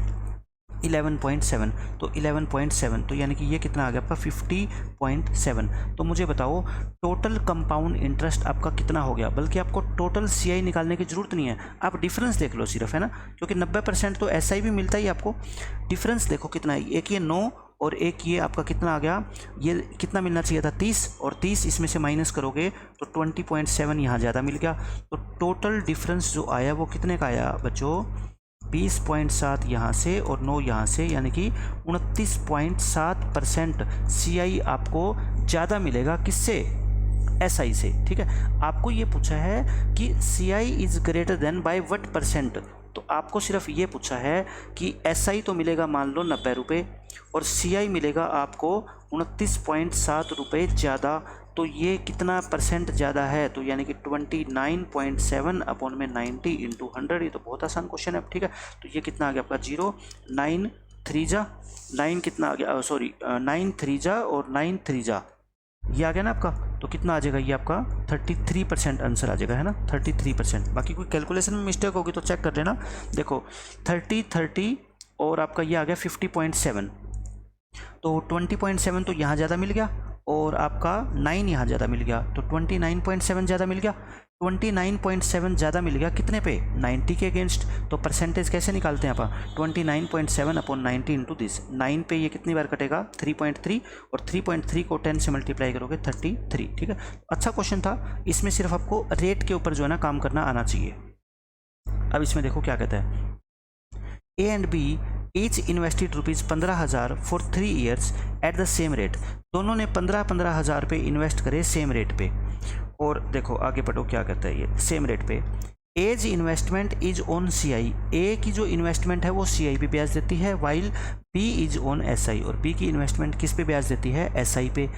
11.7। तो 11.7 तो यानी कि ये कितना आ गया आपका, 50.7। तो मुझे बताओ टोटल कंपाउंड इंटरेस्ट आपका कितना हो गया। बल्कि आपको टोटल CI निकालने की ज़रूरत नहीं है, आप डिफरेंस देख लो सिर्फ, है ना, क्योंकि 90% तो SI भी मिलता ही आपको। डिफरेंस देखो कितना है, एक ये 9 और एक ये आपका कितना आ गया, ये कितना मिलना चाहिए था, 30, और 30 इसमें से माइनस करोगे तो 20.7 यहाँ ज़्यादा मिल गया। तो टोटल डिफरेंस जो आया वो कितने का आया बच्चों, 20.7 यहाँ से और 9 यहाँ से, यानी कि 29.7% CI आपको ज़्यादा मिलेगा। किससे, SI से। ठीक है, आपको ये पूछा है कि CI is greater than by what percent, तो आपको सिर्फ ये पूछा है कि SI तो मिलेगा मान लो 90 रुपये और CI मिलेगा आपको 29.7 रुपये ज़्यादा। तो ये कितना परसेंट ज़्यादा है, तो यानी कि 29.7 अपॉन में 90 इंटू 100। ये तो बहुत आसान क्वेश्चन है। ठीक है, तो ये कितना आ गया आपका 0, 9 3 जा 9 कितना आ गया, सॉरी 9 3 जा और 9 3 जा, ये आ गया ना आपका। तो कितना आ जाएगा, ये आपका 33% आंसर आ जाएगा, है ना, 33%। बाकी कोई कैलकुलेशन में मिस्टेक होगी तो चेक कर लेना। देखो 30 और आपका ये आ गया 50.7, तो 20.7 तो यहाँ ज़्यादा मिल गया और आपका 9 यहाँ ज़्यादा मिल गया, तो 29.7 ज़्यादा मिल गया। 29.7 ज़्यादा मिल गया कितने पे, 90 के अगेंस्ट। तो परसेंटेज कैसे निकालते हैं आप, 29.7 अपॉन 90 इंटू दिस, 9 पे ये कितनी बार कटेगा, 3.3, और 3.3 को 10 से मल्टीप्लाई करोगे 33। ठीक है, अच्छा क्वेश्चन था, इसमें सिर्फ आपको रेट के ऊपर जो है ना काम करना आना चाहिए। अब इसमें देखो क्या कहता है, A and B each invested ₹15,000 for 3 years at the same rate. दोनों ने 15,000 पे इन्वेस्ट करे सेम रेट पे। और देखो आगे पढ़ो क्या कहता है ये, सेम रेट पे। As investment is on CI, A की जो इन्वेस्टमेंट है वो CI पे ब्याज देती है, while B is on SI, और B की इन्वेस्टमेंट किस पे ब्याज देती है, SI पे।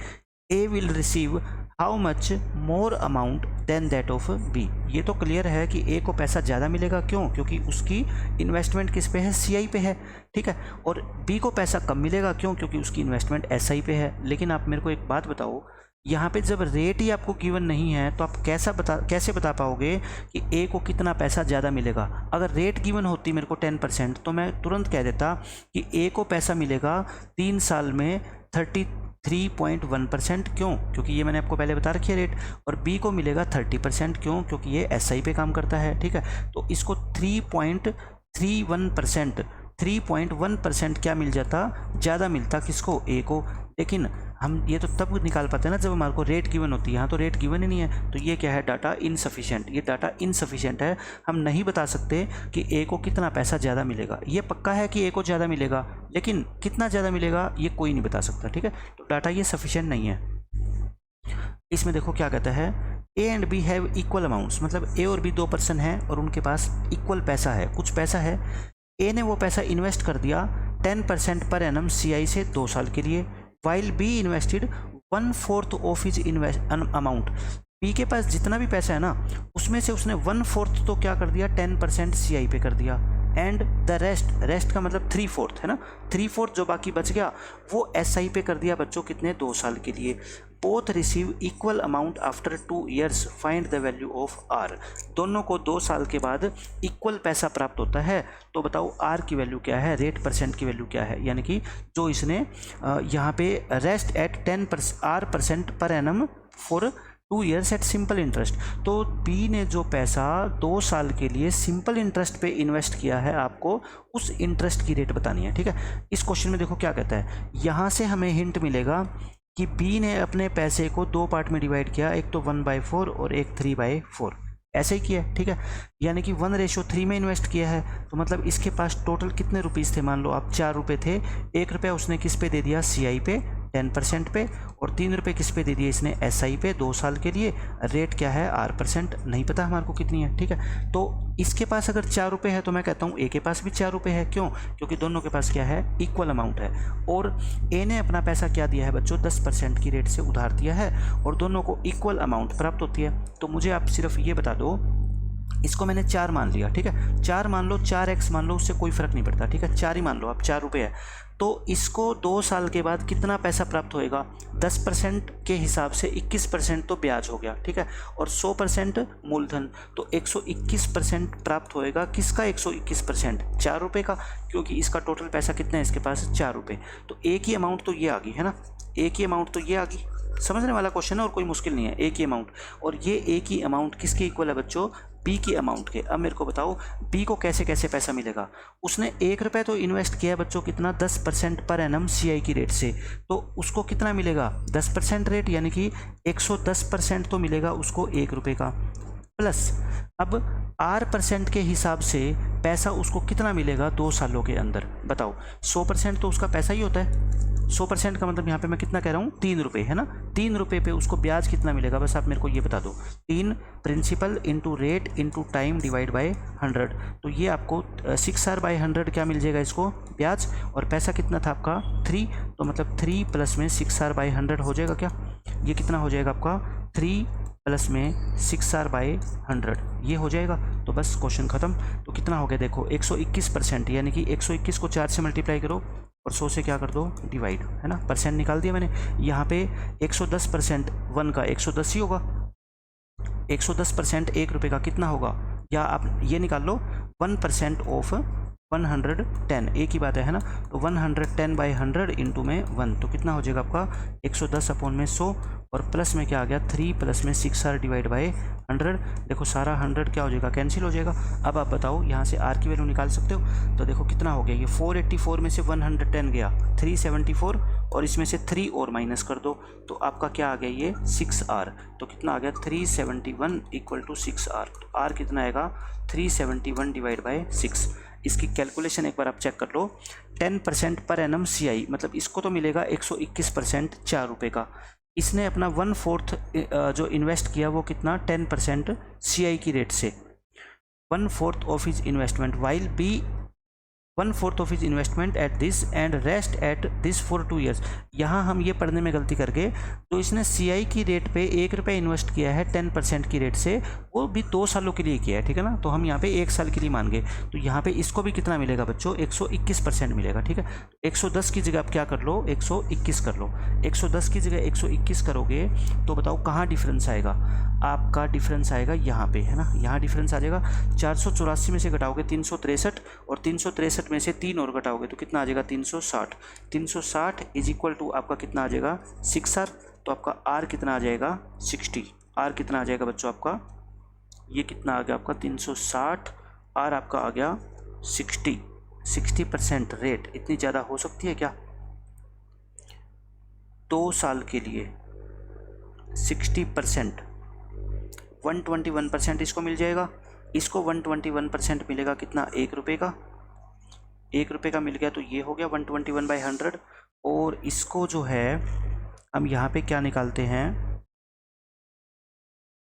A will receive how much more amount than that of B। ये तो क्लियर है कि A को पैसा ज़्यादा मिलेगा, क्यों, क्योंकि उसकी इन्वेस्टमेंट किस पे है, CI पे है। ठीक है, और B को पैसा कम मिलेगा, क्यों, क्योंकि उसकी इन्वेस्टमेंट SI पे है। लेकिन आप मेरे को एक बात बताओ, यहाँ पे जब रेट ही आपको गिवन नहीं है तो आप कैसे बता पाओगे कि A को कितना पैसा ज़्यादा मिलेगा। अगर रेट गिवन होती मेरे को 10% तो मैं तुरंत कह देता कि A को पैसा मिलेगा 3 साल में 33.1%, क्यों, क्योंकि ये मैंने आपको पहले बता रखी है रेट। और B को मिलेगा 30%, क्यों, क्योंकि ये SI पे काम करता है। ठीक है, तो इसको 3.1% क्या मिल जाता, ज़्यादा मिलता, किसको, A को। लेकिन हम ये तो तब निकाल पाते हैं ना जब हमारे को रेट गिवन होती है, यहाँ तो रेट गिवन ही नहीं है। तो ये क्या है, डाटा इनसफिशिएंट। ये डाटा इनसफिशिएंट है, हम नहीं बता सकते कि A को कितना पैसा ज़्यादा मिलेगा। ये पक्का है कि A को ज़्यादा मिलेगा, लेकिन कितना ज़्यादा मिलेगा ये कोई नहीं बता सकता। ठीक है, तो डाटा ये सफिशिएंट नहीं है। इसमें देखो क्या कहता है, A and B have equal amounts, मतलब A और B 2 पर्सन हैं और उनके पास इक्वल पैसा है, कुछ पैसा है। A ने वो पैसा इन्वेस्ट कर दिया 10% पर एनम CI से 2 साल के लिए, while B invested 1/4 of his amount. B के पास जितना भी पैसा है ना उसमें से उसने 1/4 तो क्या कर दिया, 10% CI पे कर दिया, एंड द रेस्ट का मतलब 3/4 है ना, 3/4 जो बाकी बच गया वो SI पे कर दिया बच्चों, कितने, 2 साल के लिए। Both receive equal amount after 2 years, find the value of R। दोनों को 2 साल के बाद इक्वल पैसा प्राप्त होता है, तो बताओ R की वैल्यू क्या है, रेट परसेंट की वैल्यू क्या है, यानी कि जो इसने यहाँ पे rest at 10% R% per annum for 2 years at simple interest. तो बी ने जो पैसा 2 साल के लिए सिंपल इंटरेस्ट पे इन्वेस्ट किया है, आपको उस इंटरेस्ट की रेट बतानी है। ठीक है, इस क्वेश्चन में देखो क्या कहता है, यहाँ से हमें हिंट मिलेगा कि बी ने अपने पैसे को 2 पार्ट में डिवाइड किया, एक तो 1/4 और एक 3/4, ऐसे ही किया है। ठीक है, यानी कि 1:3 में इन्वेस्ट किया है। तो मतलब इसके पास टोटल कितने रुपीज़ थे, मान लो आप 4 रुपये थे, 1 रुपया उसने किस पे दे दिया, CI पे 10% पे, और 3 रुपये किस पे दे दिए इसने, SI पे 2 साल के लिए। रेट क्या है, R%, नहीं पता हमारे को कितनी है। ठीक है, तो इसके पास अगर 4 रुपये है तो मैं कहता हूँ ए के पास भी 4 रुपये है। क्यों? क्योंकि दोनों के पास क्या है, इक्वल अमाउंट है। और ए ने अपना पैसा क्या दिया है बच्चों, 10% की रेट से उधार दिया है, और दोनों को इक्वल अमाउंट प्राप्त होती है। तो मुझे आप सिर्फ ये बता दो, इसको मैंने 4 मान लिया। ठीक है, 4 मान लो, 4x मान लो, उससे कोई फ़र्क नहीं पड़ता। ठीक है, 4 ही मान लो आप, 4 रुपये है। तो इसको 2 साल के बाद कितना पैसा प्राप्त होएगा, 10% के हिसाब से 21% तो ब्याज हो गया। ठीक है, और 100% मूलधन, तो 121% प्राप्त होएगा। किसका 121%, 4 रुपये का, क्योंकि इसका टोटल पैसा कितना है इसके पास, 4 रुपये। तो एक ही अमाउंट तो ये आ गई है ना, एक ही अमाउंट तो ये आ गई। समझने वाला क्वेश्चन है और कोई मुश्किल नहीं है, एक ही अमाउंट। और ये एक ही अमाउंट किसके इक्वल है बच्चों, बी की अमाउंट के। अब मेरे को बताओ बी को कैसे कैसे पैसा मिलेगा। उसने 1 रुपये तो इन्वेस्ट किया बच्चों, कितना, 10% पर एनम CI की रेट से। तो उसको कितना मिलेगा, 10% रेट, यानी कि 110% तो मिलेगा उसको 1 रुपये का। प्लस अब R% के हिसाब से पैसा उसको कितना मिलेगा 2 सालों के अंदर, बताओ। 100% तो उसका पैसा ही होता है, 100% का मतलब यहाँ पे मैं कितना कह रहा हूँ, 3 रुपये, है ना। 3 रुपये पे उसको ब्याज कितना मिलेगा, बस आप मेरे को ये बता दो। 3 principal into rate into time divide by 100। तो ये आपको 6R/100 क्या मिल जाएगा इसको, ब्याज। और पैसा कितना था आपका, 3, तो मतलब 3 प्लस में 6R/100 हो जाएगा क्या, ये कितना हो जाएगा आपका, 3 प्लस में 6R/100, ये हो जाएगा। तो बस क्वेश्चन ख़त्म। तो कितना हो गया देखो, 121%, यानी कि 121 को 4 से मल्टीप्लाई करो और 100 से क्या कर दो, डिवाइड, है ना। परसेंट निकाल दिया मैंने। यहाँ पे 110%, 1 का 110 ही होगा। 110% 1 रुपये का कितना होगा, या आप ये निकाल लो, 1% ऑफ 110, एक ही बात है ना। तो 110/100 इंटू में 1, तो कितना हो जाएगा आपका 110/100, और प्लस में क्या आ गया, 3 प्लस में 6R डिवाइड बाय 100। देखो सारा 100 क्या हो जाएगा, कैंसिल हो जाएगा। अब आप बताओ यहाँ से R की वैल्यू निकाल सकते हो। तो देखो कितना हो गया, ये 484 में से 110 गया 374, और इसमें से 3 और माइनस कर दो, तो आपका क्या आ गया, ये 6R। तो कितना आ गया, 371 = 6R। तो R कितना आएगा, 371 डिवाइड बाय 6। इसकी कैलकुलेशन एक बार आप चेक कर लो। 10% पर एनम CI, मतलब इसको तो मिलेगा 121%, 4 रुपये का। इसने अपना 1/4 जो इन्वेस्ट किया वो कितना, 10% CI की रेट से, 1/4 of his investment, while B 1/4 of his investment at this and rest at this for 2 years. यहाँ हम ये पढ़ने में गलती करके, तो इसने CI की रेट पे 1 रुपये इन्वेस्ट किया है 10% की रेट से, वो भी 2 सालों के लिए किया है। ठीक है ना, तो हम यहाँ पे 1 साल के लिए मान गए। तो यहाँ पे इसको भी कितना मिलेगा बच्चों, 121% मिलेगा। ठीक है, 110 की जगह आप क्या कर लो, 121 कर लो। 110 की जगह 121 करोगे तो बताओ कहाँ डिफरेंस आएगा, आपका डिफरेंस आएगा यहाँ पे, है ना, यहाँ डिफरेंस आ जाएगा। 484 में से घटाओगे 363, और 363 में से 3 और घटाओगे तो कितना आ जाएगा, 360। 360 = आपका कितना आ जाएगा, 6R। तो आपका R कितना आ जाएगा, 60। R कितना आ जाएगा बच्चों आपका, ये कितना आ गया आपका 360, R आपका आ गया 60। 60% रेट इतनी ज़्यादा हो सकती है क्या, 2 साल के लिए 60%, 121% इसको मिल जाएगा। इसको 121% मिलेगा कितना, 1 रुपये का, 1 रुपये का मिल गया। तो ये हो गया 121/100। और इसको जो है हम यहाँ पे क्या निकालते हैं,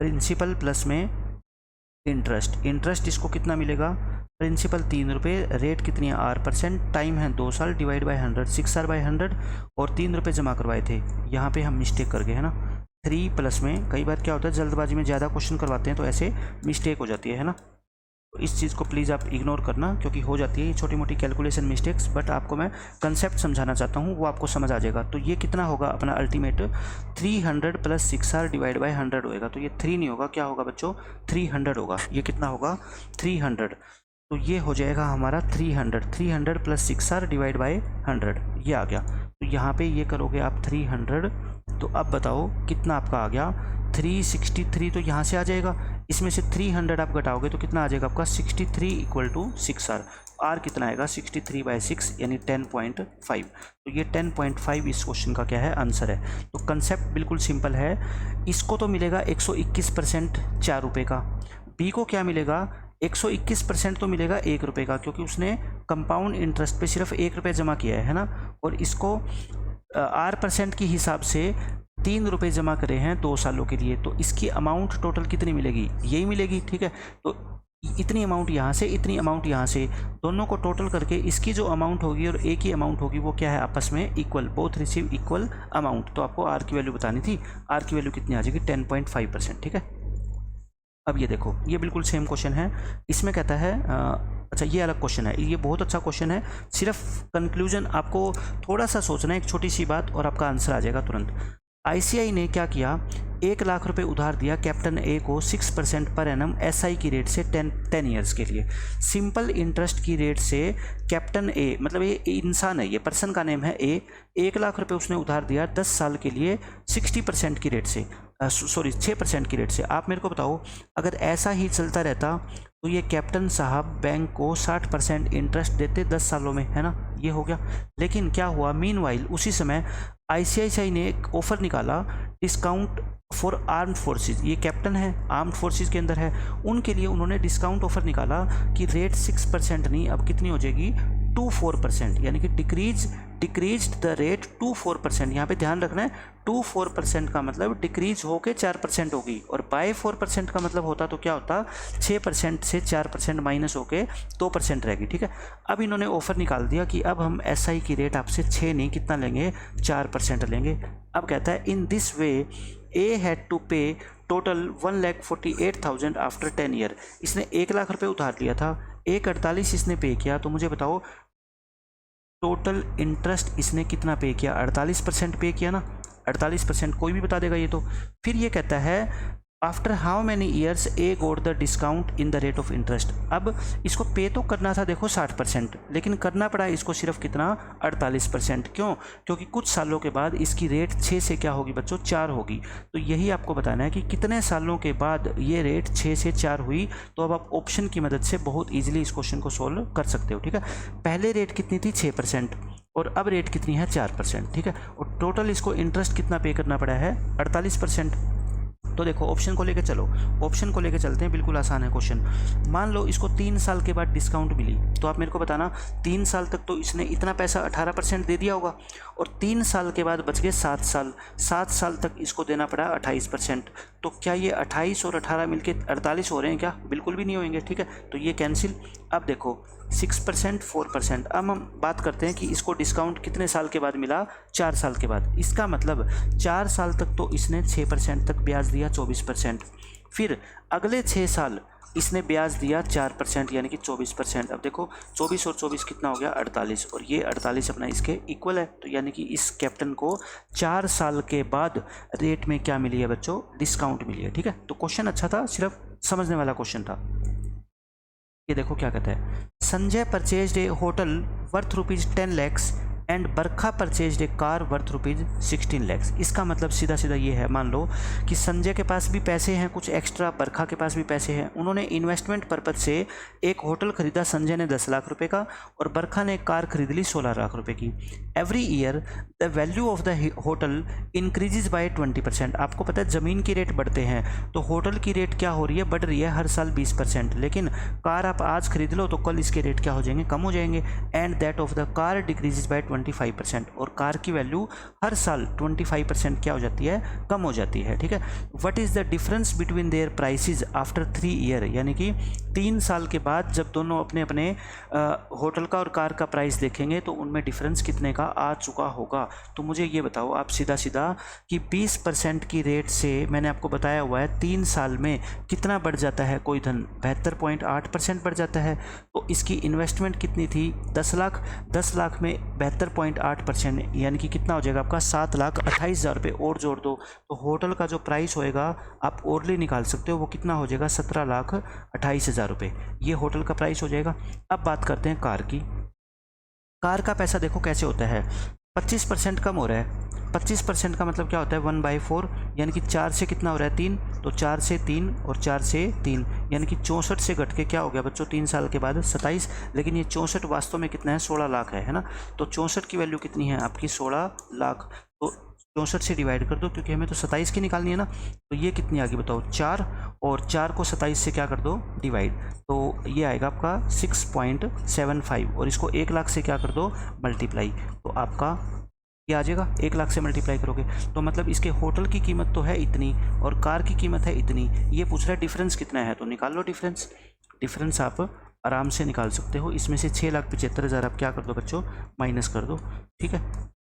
प्रिंसिपल प्लस में इंटरेस्ट। इंटरेस्ट इसको कितना मिलेगा, प्रिंसिपल 3 रुपये, रेट कितनी है, R%, टाइम है 2 साल, डिवाइड बाय 100, 6R/100, और 3 रुपये जमा करवाए थे। यहाँ पे हम मिस्टेक कर गए, है ना। 3 प्लस में, कई बार क्या होता है जल्दबाजी में ज़्यादा क्वेश्चन करवाते हैं तो ऐसे मिस्टेक हो जाती है ना। तो इस चीज़ को प्लीज़ आप इग्नोर करना, क्योंकि हो जाती है ये छोटी मोटी कैलकुलेशन मिस्टेक्स, बट आपको मैं कंसेप्ट समझाना चाहता हूँ, वो आपको समझ आ जाएगा। तो ये कितना होगा अपना ultimate, 300 plus 6R divide by 100 होएगा। तो ये 3 नहीं होगा, क्या होगा बच्चों, 300 होगा। ये कितना होगा, 300। तो ये हो जाएगा हमारा 300 प्लस 6R डिवाइड बाय 100, ये आ गया। तो यहाँ पे ये करोगे आप 300 तो अब बताओ कितना आपका आ गया, 363 तो यहाँ से आ जाएगा, इसमें से 300 आप घटाओगे तो कितना आ जाएगा आपका 63 इक्वल टू 6R। आर कितना आएगा 63/6 यानी 10.5। तो ये 10.5 इस क्वेश्चन का क्या है आंसर है। तो कंसेप्ट बिल्कुल सिंपल है। इसको तो मिलेगा 121% 4 रुपये का, बी को क्या मिलेगा 121% तो मिलेगा 1 रुपये का, क्योंकि उसने कंपाउंड इंटरेस्ट पे सिर्फ 1 रुपये जमा किया है ना, और इसको R% के हिसाब से 3 रुपये जमा करे हैं 2 सालों के लिए। तो इसकी अमाउंट टोटल कितनी मिलेगी, यही मिलेगी, ठीक है। तो इतनी अमाउंट यहाँ से, इतनी अमाउंट यहाँ से, दोनों को टोटल करके इसकी जो अमाउंट होगी और ए की अमाउंट होगी वो क्या है आपस में equal, both receive equal amount. तो आपको आर की वैल्यू बतानी थी, आर की वैल्यू कितनी आ जाएगी 10.5%, ठीक है। अब ये देखो, ये बिल्कुल सेम क्वेश्चन है। इसमें कहता है अच्छा ये अलग क्वेश्चन है, ये बहुत अच्छा क्वेश्चन है। सिर्फ कंक्लूजन आपको थोड़ा सा सोचना है, एक छोटी सी बात और आपका आंसर आ जाएगा तुरंत। आईसीआई ने क्या किया, 1 लाख रुपए उधार दिया कैप्टन ए को 6% पर एनम एसआई की रेट से 10 ईयर्स के लिए। सिंपल इंटरेस्ट की रेट से कैप्टन ए, मतलब ये इंसान है, ये पर्सन का नेम है ए, 1 लाख रुपए उसने उधार दिया 10 साल के लिए 60% की रेट से, सॉरी 6% की रेट से। आप मेरे को बताओ अगर ऐसा ही चलता रहता तो ये कैप्टन साहब बैंक को 60% इंटरेस्ट देते 10 सालों में, है ना, ये हो गया। लेकिन क्या हुआ, मीनवाइल उसी समय आईसीआईसीआई ने एक ऑफ़र निकाला डिस्काउंट फॉर आर्म्ड फोर्सेस, ये कैप्टन है आर्म्ड फोर्सेस के अंदर है, उनके लिए उन्होंने डिस्काउंट ऑफर निकाला कि रेट 6% नहीं अब कितनी हो जाएगी 24%, यानी कि डिक्रीज्ड द रेट 24%। यहाँ पे ध्यान रखना है 24% का मतलब डिक्रीज होके 4% होगी, और बाय 4% का मतलब होता तो क्या होता 6% से 4% माइनस होके 2% रहेगी, ठीक है। अब इन्होंने ऑफर निकाल दिया कि अब हम एसआई की रेट आपसे 6 नहीं कितना लेंगे 4% लेंगे। अब कहता है in this way A had to pay total 1,48,000 after 10 year. इसने 1 लाख रुपए उधार लिया था, 1,48 इसने पे किया, तो मुझे बताओ टोटल इंटरेस्ट इसने कितना पे किया, 48% पे किया ना, 48% कोई भी बता देगा ये तो। फिर ये कहता है after how many years A goat the discount in the rate of interest. अब इसको पे तो करना था देखो 60%, लेकिन करना पड़ा इसको सिर्फ कितना 48%। क्यों, क्योंकि कुछ सालों के बाद इसकी रेट 6 से क्या होगी बच्चों 4 होगी। तो यही आपको बताना है कि कितने सालों के बाद ये रेट 6 से 4 हुई। तो अब आप ऑप्शन की मदद से बहुत ईजिली इस क्वेश्चन को सोल्व कर सकते हो, ठीक है। पहले रेट कितनी थी 6% और अब रेट कितनी है 4%, ठीक है। और टोटल इसको इंटरेस्ट कितना पे करना पड़ा है 48%। तो देखो ऑप्शन को लेके चलो, ऑप्शन को लेके चलते हैं, बिल्कुल आसान है क्वेश्चन। मान लो इसको 3 साल के बाद डिस्काउंट मिली, तो आप मेरे को बताना 3 साल तक तो इसने इतना पैसा 18% दे दिया होगा, और 3 साल के बाद बच गए 7 साल, 7 साल तक इसको देना पड़ा 28%। तो क्या ये 28 और 18 मिलके 48 हो रहे हैं क्या, बिल्कुल भी नहीं होंगे, ठीक है। तो ये कैंसिल। अब देखो 6% 4%। अब हम बात करते हैं कि इसको डिस्काउंट कितने साल के बाद मिला, 4 साल के बाद। इसका मतलब 4 साल तक तो इसने 6% तक ब्याज दिया 24%, फिर अगले 6 साल इसने ब्याज दिया 4% यानी कि 24%। अब देखो 24 और 24 कितना हो गया 48, और ये 48 अपना इसके इक्वल है। तो यानी कि इस कैप्टन को 4 साल के बाद रेट में क्या मिली है बच्चों, डिस्काउंट मिली है, ठीक है। तो क्वेश्चन अच्छा था, सिर्फ समझने वाला क्वेश्चन था। ये देखो क्या कहता है, Sanjay purchased A hotel worth ₹10 lakhs and Barkha purchased A car worth ₹16 lakhs। इसका मतलब सीधा सीधा ये है, मान लो कि संजय के पास भी पैसे हैं कुछ एक्स्ट्रा, बरखा के पास भी पैसे हैं, उन्होंने इन्वेस्टमेंट पर्पज से एक होटल खरीदा, संजय ने 10 लाख रुपए का और बरखा ने एक कार खरीद ली 16 लाख रुपए की। Every year the value of the hotel increases by 20%। आपको पता है ज़मीन की रेट बढ़ते हैं, तो होटल की रेट क्या हो रही है, बढ़ रही है हर साल 20%, लेकिन कार आप आज खरीद लो तो कल इसके रेट क्या हो जाएंगे, कम हो जाएंगे। And that of the car decreases bye 25%, और कार की वैल्यू हर साल 25% क्या हो जाती है, कम हो जाती है, ठीक है। What is the difference between their prices after 3 year, यानी कि 3 साल के बाद जब दोनों अपने अपने होटल का और कार का प्राइस देखेंगे तो उनमें डिफरेंस कितने का आ चुका होगा। तो मुझे ये बताओ आप सीधा सीधा कि 20% की रेट से मैंने आपको बताया हुआ है 3 साल में कितना बढ़ जाता है कोई धन, 72.8% बढ़ जाता है। तो इसकी इन्वेस्टमेंट कितनी थी 10 लाख, 10 लाख में 72.8% यानी कि कितना हो जाएगा आपका 7,28,000 रुपये, और जोड़ दो तो होटल का जो प्राइस होएगा आप ओरली निकाल सकते हो, वो कितना हो जाएगा 17,28,000 रुपये, ये होटल का प्राइस हो जाएगा। अब बात करते हैं कार की। कार का पैसा देखो कैसे होता है, 25% कम हो रहा है। 25% का मतलब क्या होता है 1/4, यानी कि 4 से कितना हो रहा है 3, तो 4 से 3 और 4 से 3, यानी कि 64 से घट के क्या हो गया बच्चों 3 साल के बाद 27। लेकिन ये 64 वास्तव में कितना है 16 लाख है ना। तो 64 की वैल्यू कितनी है आपकी 16 लाख। तो 64 से डिवाइड कर दो, क्योंकि हमें तो 27 की निकालनी है ना। तो ये कितनी आ गई बताओ 4, और 4 को 27 से क्या कर दो डिवाइड, तो ये आएगा आपका 6.75, और इसको 1 लाख से क्या कर दो मल्टीप्लाई, तो आपका ये आ जाएगा 1 लाख से मल्टीप्लाई करोगे। तो मतलब इसके होटल की कीमत तो है इतनी और कार की कीमत है इतनी। ये पूछ रहा है डिफरेंस कितना है, तो निकाल लो डिफरेंस। डिफरेंस आप आराम से निकाल सकते हो। इसमें से 6,75,000 आप क्या कर दो बच्चों माइनस कर दो, ठीक है।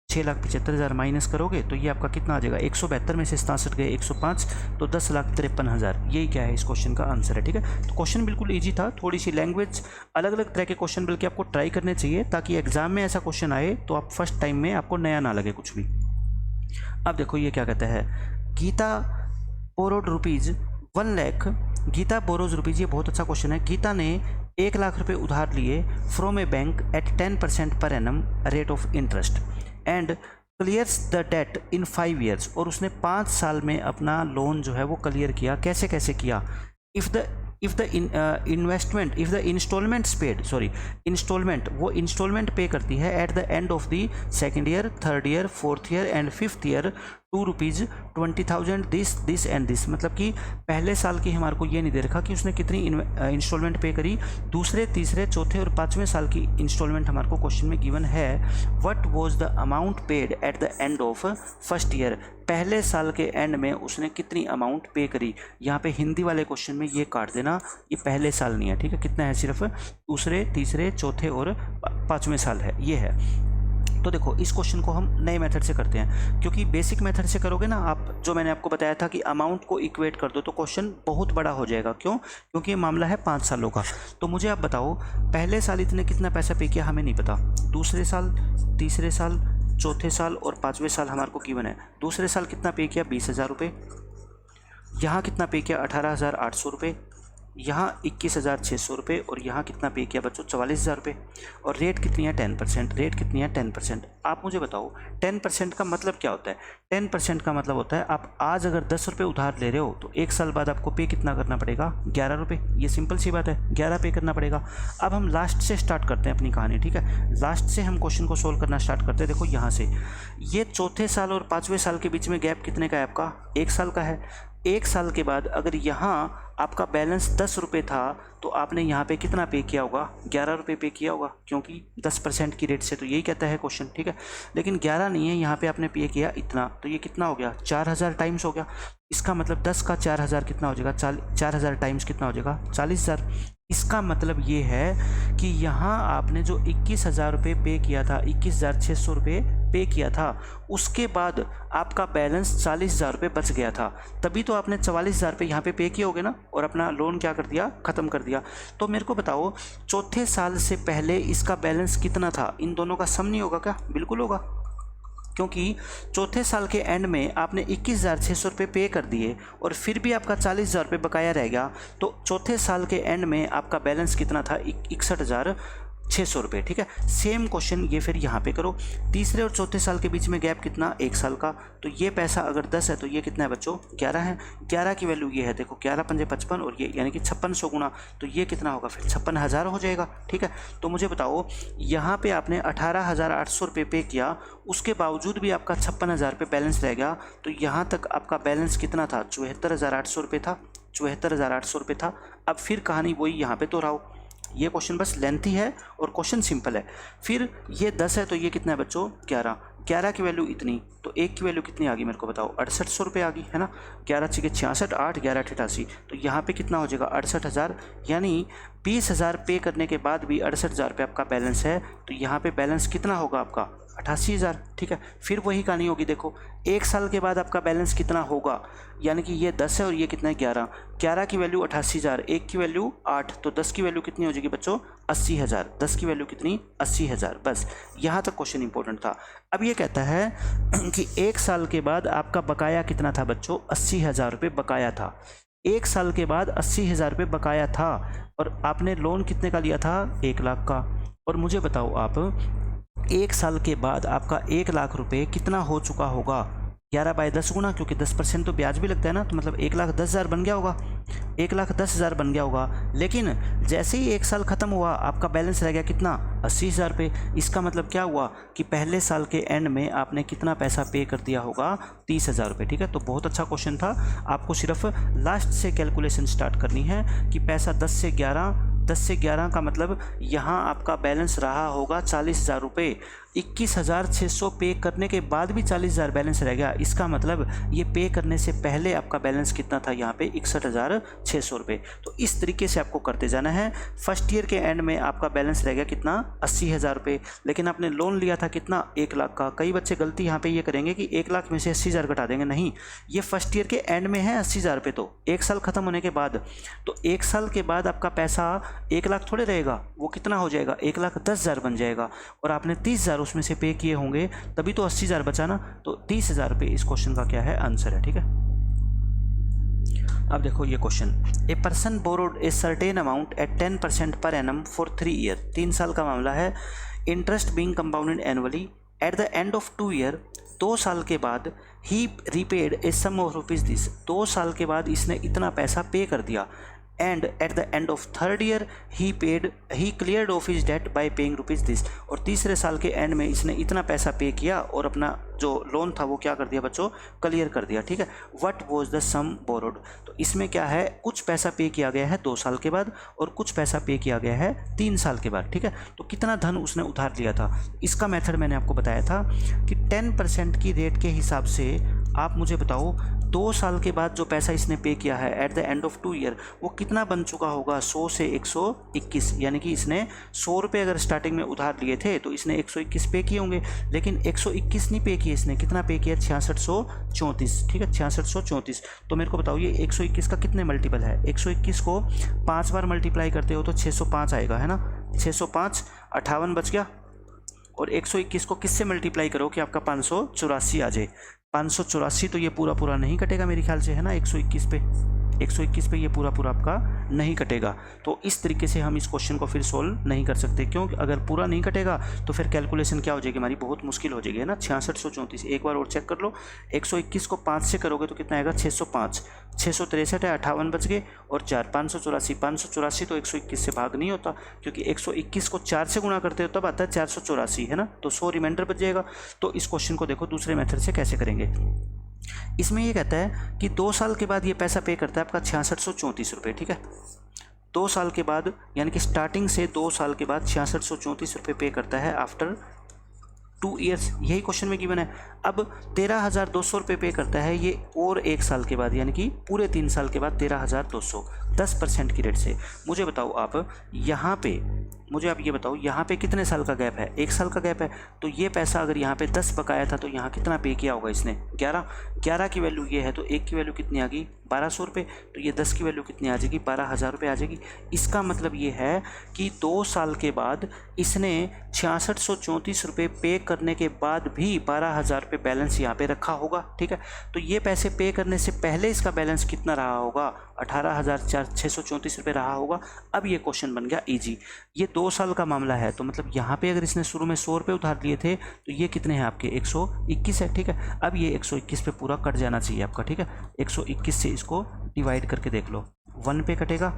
6,75,000 माइनस करोगे तो ये आपका कितना आ जाएगा 172 में से 67 गए 105, तो 10,53,000। यही क्या है इस क्वेश्चन का आंसर है, ठीक है। तो क्वेश्चन बिल्कुल इजी था। थोड़ी सी लैंग्वेज, अलग अलग तरह के क्वेश्चन बल्कि आपको ट्राई करने चाहिए, ताकि एग्जाम में ऐसा क्वेश्चन आए तो आप फर्स्ट टाइम में आपको नया ना लगे कुछ भी। अब देखो ये क्या कहता है, Geeta borrowed rupees 1 lakh, Geeta borrows rupees, ये बहुत अच्छा क्वेश्चन है। गीता ने 1 लाख रुपए उधार लिए from a bank at 10% per annum rate of interest and clears the debt in 5 years, और उसने 5 साल में अपना लोन जो है वो क्लियर किया। कैसे कैसे किया, if the installments paid, sorry installment, वो इंस्टॉलमेंट पे करती है at the end of the second year, third year, fourth year and fifth year ₹2,20,000 this and this. मतलब कि पहले साल की हमारे को ये नहीं दे रखा कि उसने कितनी इंस्टॉलमेंट पे करी, दूसरे, तीसरे, चौथे और 5वें साल की इंस्टॉलमेंट हमारे को क्वेश्चन में गिवन है। What was the amount paid eight the end of first year, पहले साल के एंड में उसने कितनी अमाउंट पे करी। यहाँ पे हिंदी वाले क्वेश्चन में ये काट देना, ये पहले साल नहीं है, ठीक है। कितना है, सिर्फ दूसरे, तीसरे, चौथे और 5वें साल है, ये है। तो देखो इस क्वेश्चन को हम नए मेथड से करते हैं, क्योंकि बेसिक मेथड से करोगे ना आप, जो मैंने आपको बताया था कि अमाउंट को इक्वेट कर दो, तो क्वेश्चन बहुत बड़ा हो जाएगा। क्यों, क्योंकि ये मामला है 5 सालों का। तो मुझे आप बताओ पहले साल इतने कितना पैसा पे किया हमें नहीं पता, दूसरे साल, तीसरे साल, चौथे साल और 5वें साल हमारे को गिवन है। दूसरे साल कितना पे किया 20,000 रुपये, यहाँ कितना पे किया 18,800 रुपये, यहाँ 21,600 रुपये, और यहाँ कितना पे किया बच्चों 44,000 रुपये। और रेट कितनी है 10%, रेट कितनी है 10%। आप मुझे बताओ 10% का मतलब क्या होता है। 10% का मतलब होता है आप आज अगर 10 रुपये उधार ले रहे हो तो 1 साल बाद आपको पे कितना करना पड़ेगा 11 रुपये। ये सिंपल सी बात है, 11 पे करना पड़ेगा। अब हम लास्ट से स्टार्ट करते हैं अपनी कहानी, ठीक है। लास्ट से हम क्वेश्चन को सोल्व करना स्टार्ट करते हैं। देखो यहाँ से ये चौथे साल और 5वें साल के बीच में गैप कितने का है आपका 1 साल का है। 1 साल के बाद अगर यहाँ आपका बैलेंस 10 रुपये था तो आपने यहाँ पे कितना पे किया होगा 11 रुपये पे किया होगा, क्योंकि 10% की रेट से, तो यही कहता है क्वेश्चन, ठीक है। लेकिन 11 नहीं है, यहाँ पे आपने पे किया इतना, तो ये कितना हो गया 4,000 टाइम्स हो गया। इसका मतलब 10 का 4,000 कितना हो जाएगा 4,000 टाइम्स कितना हो जाएगा 40,000। इसका मतलब ये है कि यहाँ आपने जो 21,000 रुपये पे किया था, 21,600 रुपये पे किया था, उसके बाद आपका बैलेंस 40,000 रुपये बच गया था। तभी तो आपने 44,000 रुपये यहाँ पे किए होगे ना, और अपना लोन क्या कर दिया ख़त्म कर दिया। तो मेरे को बताओ चौथे साल से पहले इसका बैलेंस कितना था, इन दोनों का सम नहीं होगा क्या, बिल्कुल होगा। क्योंकि चौथे साल के एंड में आपने 21,600 रुपये पे कर दिए और फिर भी आपका 40,000 रुपये बकाया रह गया, तो चौथे साल के एंड में आपका बैलेंस कितना था 61,600 रुपये, ठीक है। सेम क्वेश्चन ये फिर यहाँ पे करो। तीसरे और चौथे साल के बीच में गैप कितना 1 साल का, तो ये पैसा अगर 10 है तो ये कितना है बच्चों 11 है। 11 की वैल्यू ये है, देखो 11 पंजे 55 और ये यानी कि 5600 गुना, तो ये कितना होगा फिर 56,000 हो जाएगा, ठीक है। तो मुझे बताओ यहाँ पे आपने 18,800 रुपये पे किया, उसके बावजूद भी आपका 56,000 रुपये बैलेंस रह गया, तो यहाँ तक आपका बैलेंस कितना था 74,800 रुपये था, 74,800 रुपये था। अब फिर कहानी वही यहाँ पे दोहराओ। ये क्वेश्चन बस लेंथी है और क्वेश्चन सिंपल है। फिर ये 10 है तो ये कितना है बच्चों 11, 11 की वैल्यू इतनी, तो 1 की वैल्यू कितनी आ गई मेरे को बताओ 6800 रुपये आ गई है ना। 11 छः 66, 8 11 88, तो यहाँ पे कितना हो जाएगा 68,000, यानी 20,000 पे करने के बाद भी 68,000 रुपये आपका बैलेंस है। तो यहाँ पे बैलेंस कितना होगा आपका 88,000, ठीक है। फिर वही कहानी होगी, देखो 1 साल के बाद आपका बैलेंस कितना होगा, यानी कि ये 10 है और ये कितना है 11, 11 की वैल्यू 88,000, 1 की वैल्यू 8, तो 10 की वैल्यू कितनी हो जाएगी बच्चों 80,000, 10 की वैल्यू कितनी 80,000। बस यहाँ तक क्वेश्चन इंपॉर्टेंट था। अब ये कहता है कि 1 साल के बाद आपका बकाया कितना था बच्चों 80,000 रुपये बकाया था। 1 साल के बाद 80,000 रुपये बकाया था और आपने लोन कितने का लिया था 1 लाख का। और मुझे बताओ आप 1 साल के बाद आपका 1 लाख रुपए कितना हो चुका होगा? 11/10 गुना, क्योंकि 10% तो ब्याज भी लगता है ना, तो मतलब 1,10,000 बन गया होगा, 1,10,000 बन गया होगा। लेकिन जैसे ही 1 साल ख़त्म हुआ आपका बैलेंस रह गया कितना? 80,000 रुपये। इसका मतलब क्या हुआ कि पहले साल के एंड में आपने कितना पैसा पे कर दिया होगा? 30,000 रुपये। ठीक है, तो बहुत अच्छा क्वेश्चन था। आपको सिर्फ लास्ट से कैलकुलेशन स्टार्ट करनी है कि पैसा 10 से 11 का मतलब यहाँ आपका बैलेंस रहा होगा 40,000 रुपये। 21,600 पे करने के बाद भी 40,000 बैलेंस रह गया। इसका मतलब ये पे करने से पहले आपका बैलेंस कितना था? यहाँ पे 61,600 रुपये। तो इस तरीके से आपको करते जाना है। फर्स्ट ईयर के एंड में आपका बैलेंस रह गया कितना? 80,000 रुपये। लेकिन आपने लोन लिया था कितना? 1 लाख का। कई बच्चे गलती यहाँ पे ये करेंगे कि 1 लाख में से 80,000 घटा देंगे। नहीं, ये फर्स्ट ईयर के एंड में है 80,000 रुपये, तो 1 साल खत्म होने के बाद। तो 1 साल के बाद आपका पैसा 1 लाख थोड़े रहेगा, वो कितना हो जाएगा? 1,10,000 बन जाएगा। और आपने 30,000 उसमें से पे किए होंगे, तभी तो 80,000 बचा ना। तो 30,000 रुपये इस क्वेश्चन का क्या है? आंसर है। ठीक है, अब देखो ये question. A person borrowed a certain amount at 10% per annum for 3 year. 3 साल का मामला है। Interest being compounded annually at the end of 2 year. 2 साल के बाद ही repaid a sum of rupees this. 2 साल के बाद इसने इतना पैसा पे कर दिया। And at the end of 3rd year he cleared off his debt by paying rupees this. और तीसरे साल के एंड में इसने इतना पैसा पे किया और अपना जो लोन था वो क्या कर दिया बच्चों? क्लियर कर दिया। ठीक है, what was the sum borrowed. तो इसमें क्या है? कुछ पैसा पे किया गया है 2 साल के बाद और कुछ पैसा पे किया गया है 3 साल के बाद। ठीक है, तो कितना धन उसने उधार लिया था? इसका मेथड मैंने आपको बताया था कि 10% की रेट के हिसाब से आप मुझे बताओ 2 साल के बाद जो पैसा इसने पे किया है at the end of 2 year, वो कितना बन चुका होगा? 100 से 121। यानी कि इसने 100 रुपये अगर स्टार्टिंग में उधार लिए थे तो इसने 121 पे किए होंगे। लेकिन 121 नहीं पे किए इसने, कितना पे किया? 6634। ठीक है, 6634। तो मेरे को बताओ ये 121 का कितने मल्टीपल है? 121 को 5 बार मल्टीप्लाई करते हो तो 605 आएगा, है ना। 605, 58 बच गया। और 121 को किससे मल्टीप्लाई करो कि आपका 584 आ जाए? 584 तो ये पूरा नहीं कटेगा मेरे ख्याल से, है ना। 121 पे ये पूरा आपका नहीं कटेगा। तो इस तरीके से हम इस क्वेश्चन को फिर सोल्व नहीं कर सकते, क्योंकि अगर पूरा नहीं कटेगा तो फिर कैलकुलेशन क्या हो जाएगी हमारी? बहुत मुश्किल हो जाएगी, है ना। 6634 एक बार और चेक कर लो। 121 को 5 से करोगे तो कितना आएगा? 605। 663 है, 58 बच गए और 4, 584 तो 121 से भाग नहीं होता, क्योंकि 121 को 4 से गुणा करते हो तब आता है 484, है ना। तो 100 रिमाइंडर बच जाएगा। तो इस क्वेश्चन को देखो दूसरे मेथड से कैसे करेंगे। इसमें ये कहता है कि 2 साल के बाद ये पैसा पे करता है आपका 6634 रुपये। ठीक है, 2 साल के बाद यानी कि स्टार्टिंग से 2 साल के बाद 6634 रुपये पे करता है आफ्टर 2 ईयर्स। यही क्वेश्चन में गिवन है। अब 13,200 रुपये पे करता है ये और 1 साल के बाद, यानी कि पूरे 3 साल के बाद 13,200 10% की रेट से। मुझे बताओ आप यहाँ पे, मुझे आप ये बताओ यहाँ पे कितने साल का गैप है? 1 साल का गैप है। तो ये पैसा अगर यहाँ पे 10 बकाया था तो यहाँ कितना पे किया होगा इसने? 11 की वैल्यू ये है तो 1 की वैल्यू कितनी आ गई? 1200 रुपये। तो ये 10 की वैल्यू कितनी आ जाएगी? 12,000 रुपये आ जाएगी। इसका मतलब ये है कि 2 साल के बाद इसने 6634 रुपये पे करने के बाद भी 12,000 रुपये बैलेंस यहाँ पे रखा होगा। ठीक है, तो ये पैसे पे करने से पहले इसका बैलेंस कितना रहा होगा? 18,634 रुपये रहा होगा। अब ये क्वेश्चन बन गया ईजी। ये 2 साल का मामला है, तो मतलब यहाँ पे अगर इसने शुरू में 100 रुपये उधार लिए थे तो ये कितने हैं आपके? 121 है। ठीक है, अब ये 121 पे पूरा कट जाना चाहिए आपका। ठीक है, 121 से इसको डिवाइड करके देख लो। 1 पे कटेगा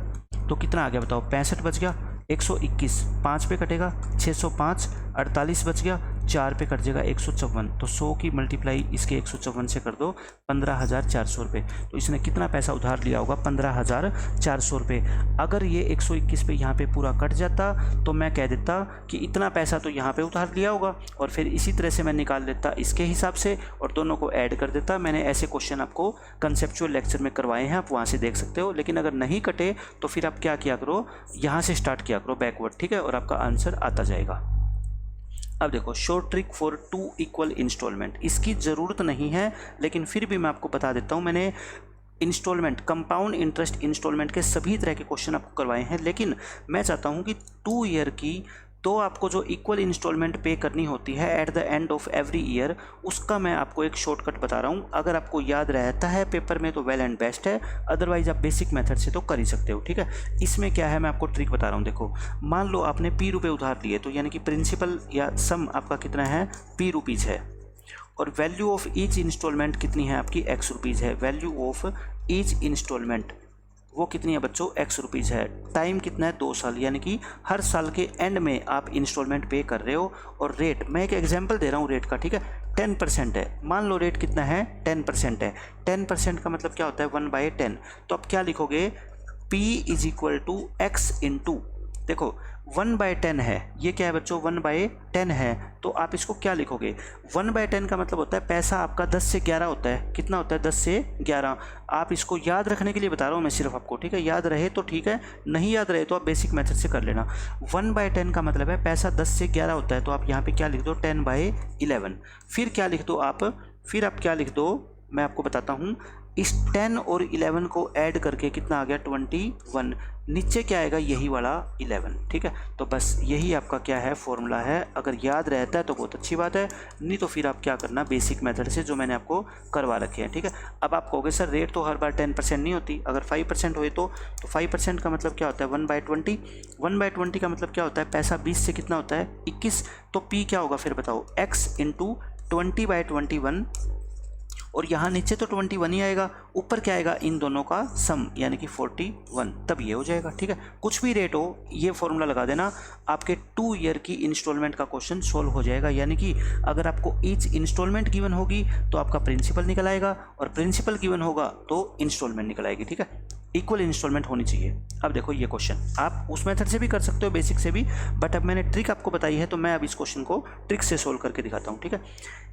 तो कितना आ गया बताओ? 65 बच गया। 121 5 पे कटेगा 605, 48 बच गया। 4 पे कट जाएगा 154। तो 100 की मल्टीप्लाई इसके 154 से कर दो 15,400 रुपये। तो इसने कितना पैसा उधार लिया होगा? 15,400 रुपये। अगर ये 121 पे यहाँ पे पूरा कट जाता तो मैं कह देता कि इतना पैसा तो यहाँ पे उधार लिया होगा, और फिर इसी तरह से मैं निकाल लेता इसके हिसाब से और दोनों को ऐड कर देता। मैंने ऐसे क्वेश्चन आपको कंसेप्चुअल लेक्चर में करवाए हैं, आप वहाँ से देख सकते हो। लेकिन अगर नहीं कटे तो फिर आप क्या किया करो? यहाँ से स्टार्ट किया करो बैकवर्ड। ठीक है, और आपका आंसर आता जाएगा। अब देखो short trick for 2 equal installment. इसकी ज़रूरत नहीं है लेकिन फिर भी मैं आपको बता देता हूँ। मैंने इंस्टॉलमेंट, कंपाउंड इंटरेस्ट इंस्टॉलमेंट के सभी तरह के क्वेश्चन आपको करवाए हैं, लेकिन मैं चाहता हूँ कि 2 ईयर की तो आपको जो इक्वल इंस्टॉलमेंट पे करनी होती है at the end of every year, उसका मैं आपको एक शॉर्टकट बता रहा हूँ। अगर आपको याद रहता है पेपर में तो वेल एंड बेस्ट है, अदरवाइज आप बेसिक मेथड से तो कर ही सकते हो, ठीक है। इसमें क्या है मैं आपको ट्रिक बता रहा हूँ। देखो, मान लो आपने ₹P उधार लिए, तो यानी कि प्रिंसिपल या सम आपका कितना है, ₹P है, और वैल्यू ऑफ ईच इंस्टॉलमेंट कितनी है आपकी, ₹X है। वैल्यू ऑफ ईच इंस्टॉलमेंट वो कितनी है बच्चों, ₹X है। टाइम कितना है, 2 साल, यानी कि हर साल के एंड में आप इंस्टॉलमेंट पे कर रहे हो। और रेट, मैं एक एग्जांपल दे रहा हूँ रेट का, ठीक है, 10% है। मान लो रेट कितना है, 10% है। 10% का मतलब क्या होता है, 1/10। तो आप क्या लिखोगे, P = X इंटू, देखो 1/10 है, ये क्या है बच्चों, 1/10 है। तो आप इसको क्या लिखोगे, 1/10 का मतलब होता है पैसा आपका 10 से 11 होता है। कितना होता है, 10 से 11। आप इसको याद रखने के लिए बता रहा हूँ मैं सिर्फ आपको, ठीक है। याद रहे तो ठीक है, नहीं याद रहे तो आप बेसिक मेथड से कर लेना। 1/10 का मतलब है पैसा 10 से 11 होता है। तो आप यहाँ पे क्या लिख दो, 10/11। फिर क्या लिख दो आप, फिर आप क्या लिख दो, मैं आपको बताता हूँ। इस 10 और 11 को ऐड करके कितना आ गया, 21। नीचे क्या आएगा, यही वाला 11, ठीक है। तो बस यही आपका क्या है, फॉर्मूला है। अगर याद रहता है तो बहुत अच्छी बात है, नहीं तो फिर आप क्या करना, बेसिक मेथड से जो मैंने आपको करवा रखे हैं, ठीक है। अब आप कहोगे सर रेट तो हर बार 10% नहीं होती, अगर 5% हुए तो 5% का मतलब क्या होता है, 1/20। 1/20 का मतलब क्या होता है, पैसा 20 से कितना होता है, 21। तो P क्या होगा फिर बताओ, X इंटू 20/21, और यहाँ नीचे तो 21 ही आएगा, ऊपर क्या आएगा, इन दोनों का सम, यानी कि 41, तब ये हो जाएगा, ठीक है। कुछ भी रेट हो, ये फॉर्मूला लगा देना, आपके 2 ईयर की इंस्टॉलमेंट का क्वेश्चन सॉल्व हो जाएगा। यानी कि अगर आपको ईच इंस्टॉलमेंट गिवन होगी तो आपका प्रिंसिपल निकल आएगा, और प्रिंसिपल गिवन होगा तो इंस्टॉलमेंट निकल आएगी, ठीक है। इक्वल इंस्टॉलमेंट होनी चाहिए। अब देखो ये क्वेश्चन आप उस मेथड से भी कर सकते हो, बेसिक से भी, बट अब मैंने ट्रिक आपको बताई है तो मैं अब इस क्वेश्चन को ट्रिक से सोल्व करके दिखाता हूँ, ठीक है।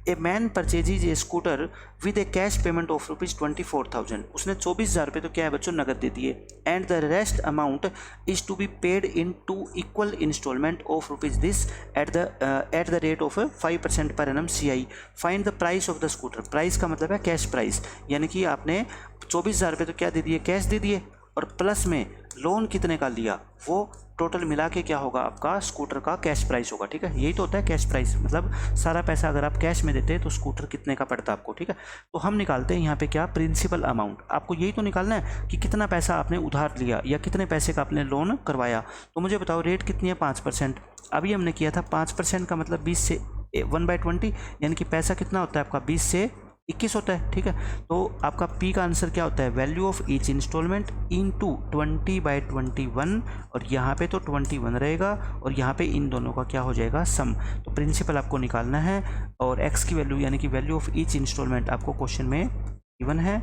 A man purchases A scooter with A cash payment of ₹24,000। उसने 24,000 रुपये तो क्या है बच्चों, नगद दे दिए। And the rest amount is to be paid in 2 equal installment of ₹this at the rate of 5% per annum CI। Find the price of the scooter. Price का मतलब है कैश प्राइस, यानी कि आपने 24,000 रुपये तो क्या दे दिए, कैश दे दिए, और प्लस में लोन कितने का लिया, वो टोटल मिला के क्या होगा, आपका स्कूटर का कैश प्राइस होगा, ठीक है। यही तो होता है कैश प्राइस, मतलब सारा पैसा अगर आप कैश में देते हैं तो स्कूटर कितने का पड़ता है आपको, ठीक है। तो हम निकालते हैं यहाँ पे क्या, प्रिंसिपल अमाउंट। आपको यही तो निकालना है कि कितना पैसा आपने उधार लिया या कितने पैसे का आपने लोन करवाया। तो मुझे बताओ रेट कितनी है, 5%। अभी हमने किया था 5% का मतलब 20 से 1/20, यानी कि पैसा कितना होता है आपका, 20 से 21 होता है, ठीक है। तो आपका P का आंसर क्या होता है, value of each installment into 20/21, और यहाँ पे तो 21 रहेगा, और यहाँ पे इन दोनों का क्या हो जाएगा, सम। तो प्रिंसिपल आपको निकालना है, और X की वैल्यू यानी कि वैल्यू ऑफ ईच इंस्टॉलमेंट आपको क्वेश्चन में गिवन है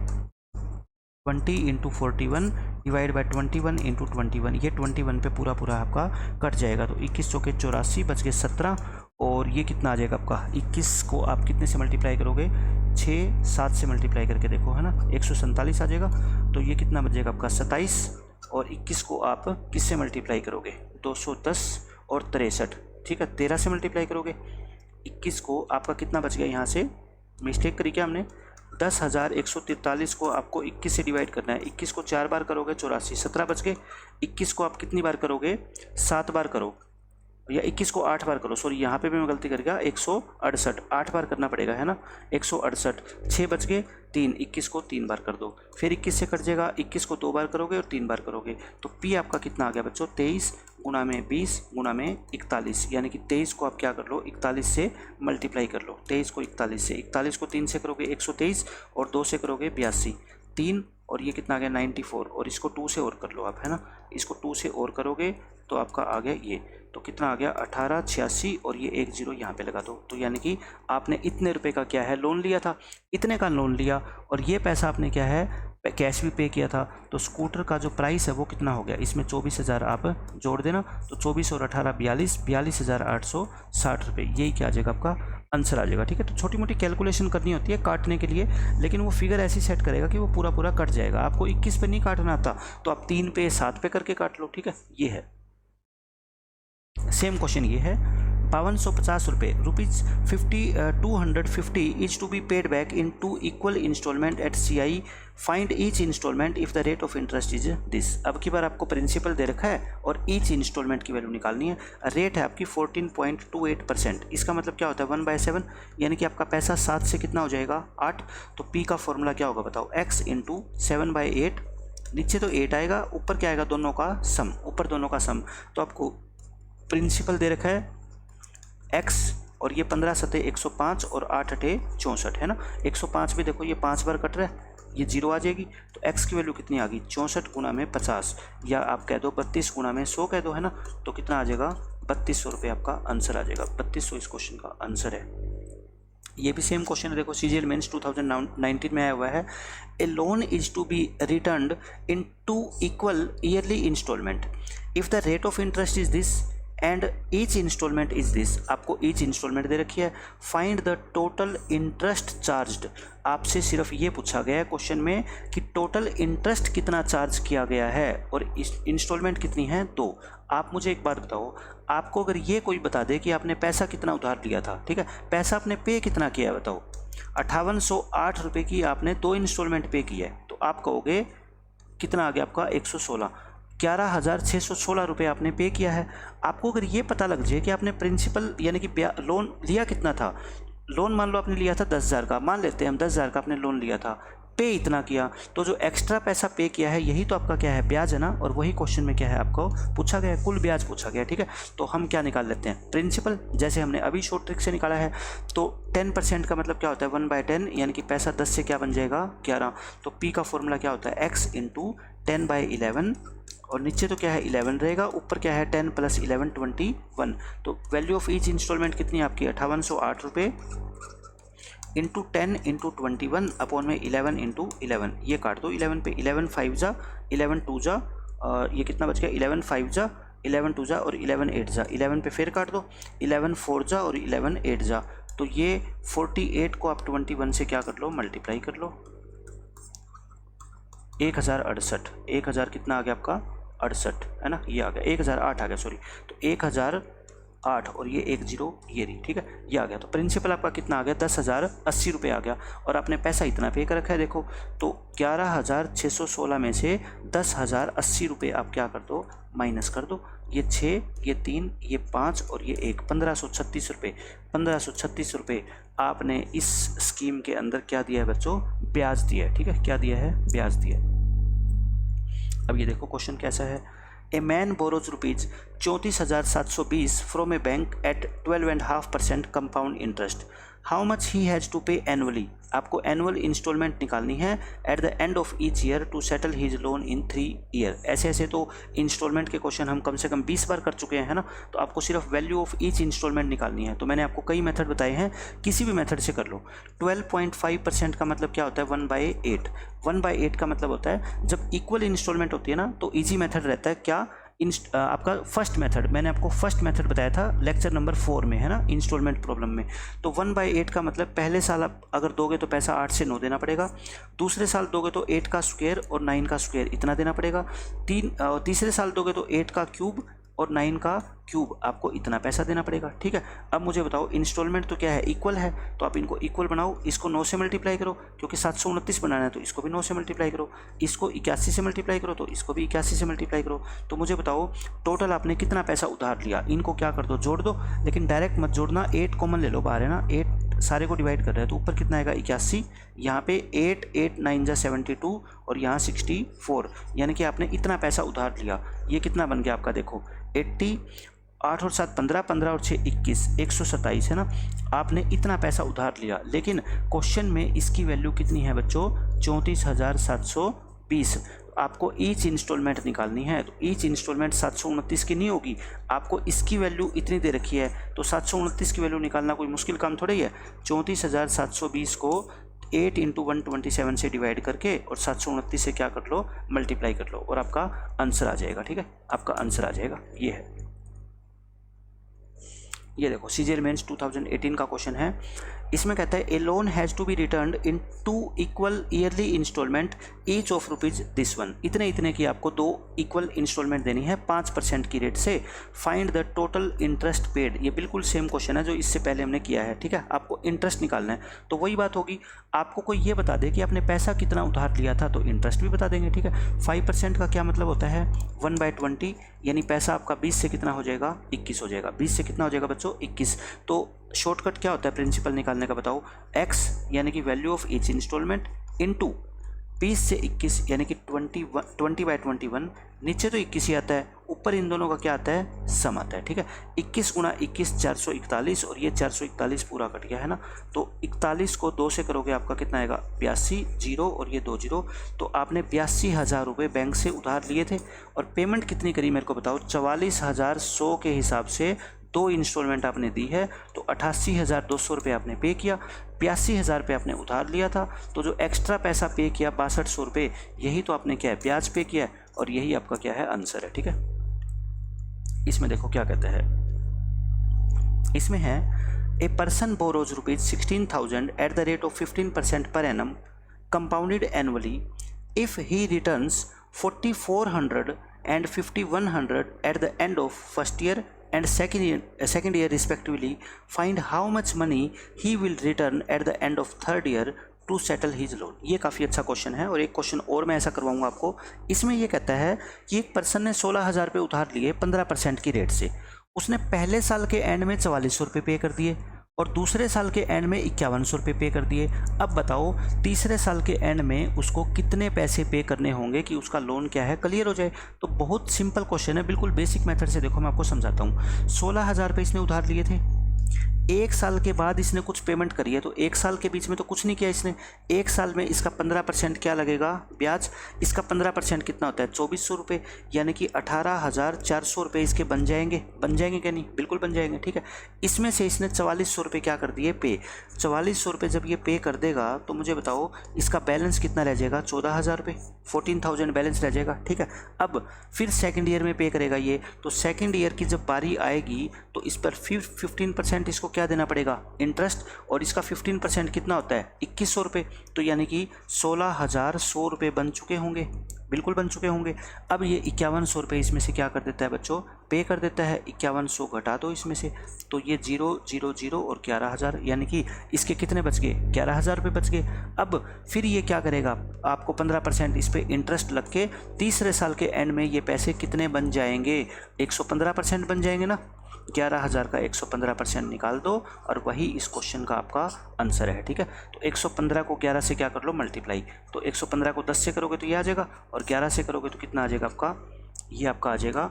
20 × 41 डिवाइड बाई 21 × 21। ये 21 पे पूरा पूरा आपका कट जाएगा, तो 21 चौके 84 बच गए 17, और ये कितना आ जाएगा आपका, 21 को आप कितने से मल्टीप्लाई करोगे, 6 7 से मल्टीप्लाई करके देखो, है ना, 147 आ जाएगा। तो ये कितना बच जाएगा आपका 27, और 21 को आप किससे मल्टीप्लाई करोगे, 210 और 63, ठीक है, 13 से मल्टीप्लाई करोगे। 21 को आपका कितना बच गया, यहाँ से मिस्टेक करी क्या हमने, 10,143 को आपको 21 से डिवाइड करना है। 21 को 4 बार करोगे 84, 17 बच गए। 21 को आप कितनी बार करोगे, 7 बार करो, या 21 को 8 बार करो, सॉरी यहाँ पे भी मैं गलती कर गया, 168 8 बार करना पड़ेगा, है ना, 168, 6 बच गए, 3, 21 को 3 बार कर दो, फिर 21 से कट जाएगा, 21 को 2 बार करोगे और 3 बार करोगे, तो P आपका कितना आ गया बच्चों, 23 गुना में 20 गुना में 41, यानी कि 23 को आप क्या कर लो, 41 से मल्टीप्लाई कर लो। 23 को 41 से, 41 को 3 से करोगे 123, और 2 से करोगे 82, 3, और ये कितना आ गया 94, और इसको 2 से और कर लो आप, है ना, इसको 2 से और करोगे तो आपका आ गया ये, तो कितना आ गया 1886, और ये 1 0 यहाँ पे लगा दो। तो यानी कि आपने इतने रुपए का क्या है लोन लिया था, इतने का लोन लिया, और ये पैसा आपने क्या है कैश भी पे किया था, तो स्कूटर का जो प्राइस है वो कितना हो गया, इसमें 24,000 आप जोड़ देना, तो 24 और 18 42, 42,860 रुपये, यही क्या आ जाएगा आपका आंसर आ जाएगा, ठीक है। तो छोटी मोटी कैलकुलेशन करनी होती है काटने के लिए, लेकिन वो फिगर ऐसी सेट करेगा कि वो पूरा पूरा कट जाएगा। आपको 21 पे नहीं काटना आता तो आप 3 पे 7 पे करके काट लो, ठीक है। ये है सेम क्वेश्चन, ये है 5250 रुपये rupees 250 is to be paid back in 2 equal installment at CI। Find each installment if the rate of interest is this. अब की बार आपको प्रिंसिपल दे रखा है और ईच इंस्टॉलमेंट की वैल्यू निकालनी है। रेट है आपकी 14.28%। इसका मतलब क्या होता है 1/7, यानी कि आपका पैसा 7 से कितना हो जाएगा 8। तो P का फॉर्मूला क्या होगा बताओ, x इंटू 7/8, नीचे तो 8 आएगा, ऊपर क्या आएगा दोनों का सम, ऊपर दोनों का सम। तो आपको प्रिंसिपल दे रखा है x और ये 15 सते 105 और 8 अठे 64 है ना। 105 भी देखो ये 5 बार कट रहा है, ये 0 आ जाएगी। तो x की वैल्यू कितनी आ गई 64 गुना में 50, या आप कह दो 32 गुना में 100 कह दो, है ना। तो कितना आ जाएगा 3200 रुपये आपका आंसर आ जाएगा। 3200 इस क्वेश्चन का आंसर है। ये भी सेम क्वेश्चन है, देखो CGL मेंस 2019 में आया हुआ है। A loan is to be returned in 2 equal yearly instalment if the rate of interest is this and each instalment is this. आपको ईच इंस्टॉलमेंट दे रखी है। Find the total interest charged. आपसे सिर्फ ये पूछा गया है क्वेश्चन में कि टोटल इंटरेस्ट कितना चार्ज किया गया है और इंस्टॉलमेंट कितनी है 2। आप मुझे एक बात बताओ, आपको अगर ये कोई बता दे कि आपने पैसा कितना उधार लिया था, ठीक है, पैसा आपने पे कितना किया है बताओ, 5808 रुपये की आपने 2 इंस्टॉलमेंट पे की है, तो आप कहोगे कितना आ गया आपका 116, 11,616 रुपये आपने पे किया है। आपको अगर ये पता लग जाए कि आपने प्रिंसिपल यानी कि लोन लिया कितना था, लोन मान लो आपने लिया था 10,000 का, मान लेते हैं हम 10,000 का आपने लोन लिया था, पे इतना किया, तो जो एक्स्ट्रा पैसा पे किया है यही तो आपका क्या है ब्याज है ना। और वही क्वेश्चन में क्या है आपको पूछा गया है, कुल ब्याज पूछा गया, ठीक है। तो हम क्या निकाल लेते हैं प्रिंसिपल, जैसे हमने अभी शॉर्ट ट्रिक से निकाला है। तो 10% का मतलब क्या होता है 1/10, यानी कि पैसा 10 से क्या बन जाएगा 11। तो P का फॉर्मूला क्या होता है x इंटू 10/11, और नीचे तो क्या है 11 रहेगा, ऊपर क्या है 10 + 11 21। तो वैल्यू ऑफ ईच इंस्टॉलमेंट कितनी आपकी 5808 रुपये इंटू 10 इंटू 21 अपॉन में 11 इंटू 11, ये काट दो 11 पे, 11 5 जा 11 2 जा, ये कितना बच गया 11 5 जा 11 2 जा और 11 8 जा, 11 पे फिर काट दो 11 4 जा और 11 8 जा। तो ये 48 को आप 21 से क्या कर लो मल्टीप्लाई कर लो, 1068, 1000 कितना आ गया आपका 68 है ना, ये आ गया 1008 आ गया सॉरी। तो 1008 और ये 10 ये रही, ठीक है, ये आ गया। तो प्रिंसिपल आपका कितना आ गया 10,080 रुपये आ गया, और आपने पैसा इतना पे कर रखा है। देखो तो 11,616 में से 10,080 रुपये आप क्या कर दो माइनस कर दो, ये 6 ये 3 ये 5 और ये 1, 1536 रुपये। 1536 रुपये आपने इस स्कीम के अंदर क्या दिया है बच्चों ब्याज दिया है, ठीक है, क्या दिया है ब्याज दिया है। अब ये देखो क्वेश्चन कैसा है, a man borrows rupees 34,720 from a bank at 12.5% compound interest, how much he has to pay annually. आपको एनुअल इंस्टॉलमेंट निकालनी है at the end of each year to settle his loan in 3 year. ऐसे ऐसे तो इंस्टॉलमेंट के क्वेश्चन हम कम से कम 20 बार कर चुके हैं ना। तो आपको सिर्फ वैल्यू ऑफ ईच इंस्टॉलमेंट निकालनी है। तो मैंने आपको कई मेथड बताए हैं, किसी भी मेथड से कर लो। 12.5% का मतलब क्या होता है 1/8। 1/8 का मतलब होता है जब इक्वल इंस्टॉलमेंट होती है ना तो ईजी मेथड रहता है क्या आपका फर्स्ट मेथड। मैंने आपको फर्स्ट मेथड बताया था लेक्चर नंबर 4 में, है ना, इंस्टॉलमेंट प्रॉब्लम में। तो 1/8 का मतलब पहले साल आप अगर दोगे तो पैसा 8 से 9 देना पड़ेगा, दूसरे साल दोगे तो 8 का स्क्वायर और 9 का स्क्वायर इतना देना पड़ेगा, तीसरे साल दोगे तो 8 का क्यूब और 9 का क्यूब, आपको इतना पैसा देना पड़ेगा, ठीक है। अब मुझे बताओ इंस्टॉलमेंट तो क्या है इक्वल है, तो आप इनको इक्वल बनाओ, इसको 9 से मल्टीप्लाई करो क्योंकि 729 बनाना है, तो इसको भी 9 से मल्टीप्लाई करो, इसको 81 से मल्टीप्लाई करो तो इसको भी 81 से मल्टीप्लाई करो। तो मुझे बताओ टोटल आपने कितना पैसा उधार लिया, इनको क्या कर दो जोड़ दो, लेकिन डायरेक्ट मत जोड़ना, 8 कॉमन ले लो बाहर, है ना, 8 सारे को डिवाइड कर रहे हैं तो ऊपर कितना आएगा 81, यहाँ पे 8 8 9 जा 72 और यहाँ 64, यानी कि आपने इतना पैसा उधार लिया। ये कितना बन गया आपका देखो 80, 8 और 7 15, 15 और 6 21, 127 है ना। आपने इतना पैसा उधार लिया, लेकिन क्वेश्चन में इसकी वैल्यू कितनी है बच्चों 34,720। आपको ईच इंस्टॉलमेंट निकालनी है, तो ईच इंस्टॉलमेंट 729 की नहीं होगी, आपको इसकी वैल्यू इतनी दे रखी है, तो 729 की वैल्यू निकालना कोई मुश्किल काम थोड़ा ही है। 34,720 को 8 × 127 से डिवाइड करके और 729 से क्या कर लो मल्टीप्लाई कर लो और आपका आंसर आ जाएगा, ठीक है, आपका आंसर आ जाएगा। ये है, ये देखो CGL मेंस 2018 का क्वेश्चन है। इसमें कहता है a loan has to be return in 2 equal yearly instalment each of rupees this one. इतने इतने की आपको 2 इक्वल इंस्टॉलमेंट देनी है 5% की रेट से। Find the total interest paid. ये बिल्कुल सेम क्वेश्चन है जो इससे पहले हमने किया है, ठीक है। आपको इंटरेस्ट निकालना है, तो वही बात होगी, आपको कोई ये बता दे कि आपने पैसा कितना उधार लिया था तो इंटरेस्ट भी बता देंगे, ठीक है। 5% का क्या मतलब होता है 1/20, यानी पैसा आपका 20 से कितना हो जाएगा 21 हो जाएगा। 20 से कितना हो जाएगा बच्चों 21। तो शॉर्टकट क्या होता है प्रिंसिपल निकालने का बताओ, x यानी कि value of each installment into 20 से 21 यानी कि 20/21। नीचे तो 21 ही आता है, ऊपर इन दोनों का क्या आता है सम आता है, ठीक है। 21 गुणा 21 441 और ये 441 पूरा कट गया है ना, तो 41 को 2 से करोगे आपका कितना आएगा 82 जीरो और ये 2 जीरो। तो आपने 82,000 रुपये बैंक से उधार लिए थे और पेमेंट कितनी करी मेरे को बताओ 44,100 के हिसाब से 2 इंस्टॉलमेंट आपने दी है, तो 88,200 रुपये आपने पे किया। 82,000 रुपये आपने उधार लिया था, तो जो एक्स्ट्रा पैसा पे किया 6200 रुपये, यही तो आपने क्या है ब्याज पे किया है और यही आपका क्या है आंसर है, ठीक है। इसमें देखो क्या कहते हैं, इसमें है a person borrows ₹16,000 eight the rate of 15% पर annum compounded annually if he returns 4,400 and 5,100 at the end of first year and second year respectively. Find how much money he will return at the end of third year to settle his loan. ये काफ़ी अच्छा क्वेश्चन है। और एक क्वेश्चन और मैं ऐसा करवाऊंगा आपको, इसमें ये कहता है कि एक पर्सन ने 16,000 रुपये उधार लिए 15% की रेट से। उसने पहले साल के एंड में 4400 रुपये पे कर दिए और दूसरे साल के एंड में 5100 रुपये पे कर दिए। अब बताओ तीसरे साल के एंड में उसको कितने पैसे पे करने होंगे कि उसका लोन क्या है क्लियर हो जाए। तो बहुत सिंपल क्वेश्चन है, बिल्कुल बेसिक मेथड से देखो मैं आपको समझाता हूँ। 16,000 रुपये इसने उधार लिए थे, एक साल के बाद इसने कुछ पेमेंट करी है, तो एक साल के बीच में तो कुछ नहीं किया इसने। एक साल में इसका 15% क्या लगेगा ब्याज, इसका 15% कितना होता है 2,400 रुपये, यानी कि 18,400 रुपये इसके बन जाएंगे क्या नहीं, बिल्कुल बन जाएंगे, ठीक है। इसमें से इसने 4400 रुपये क्या कर दिए पे। 4400 रुपये जब ये पे कर देगा तो मुझे बताओ इसका बैलेंस कितना रह जाएगा 14,000 रुपये, 14,000 बैलेंस रह जाएगा, ठीक है। अब फिर सेकेंड ईयर में पे करेगा ये, तो सेकेंड ईयर की जब बारी आएगी तो इस पर फिर 15% इसको क्या देना पड़ेगा इंटरेस्ट, और इसका 15% कितना होता है 2100 रुपये, तो यानी कि 16,100 रुपये बन चुके होंगे, बिल्कुल बन चुके होंगे। अब ये 5100 रुपये इसमें से क्या कर देता है बच्चों पे कर देता है, 5100 घटा दो इसमें से, तो ये 0 0 0 और 11,000, यानी कि इसके कितने बच गए 11,000 रुपये बच गए। अब फिर ये क्या करेगा, आपको 15% इस पर इंटरेस्ट लग के तीसरे साल के एंड में ये पैसे कितने बन जाएंगे 115% बन जाएंगे ना। 11,000 का 115% निकाल दो और वही इस क्वेश्चन का आपका आंसर है, ठीक है। तो 115 को 11 से क्या कर लो मल्टीप्लाई, तो 115 को 10 से करोगे तो ये आ जाएगा और 11 से करोगे तो कितना आ जाएगा आपका, ये आपका आ जाएगा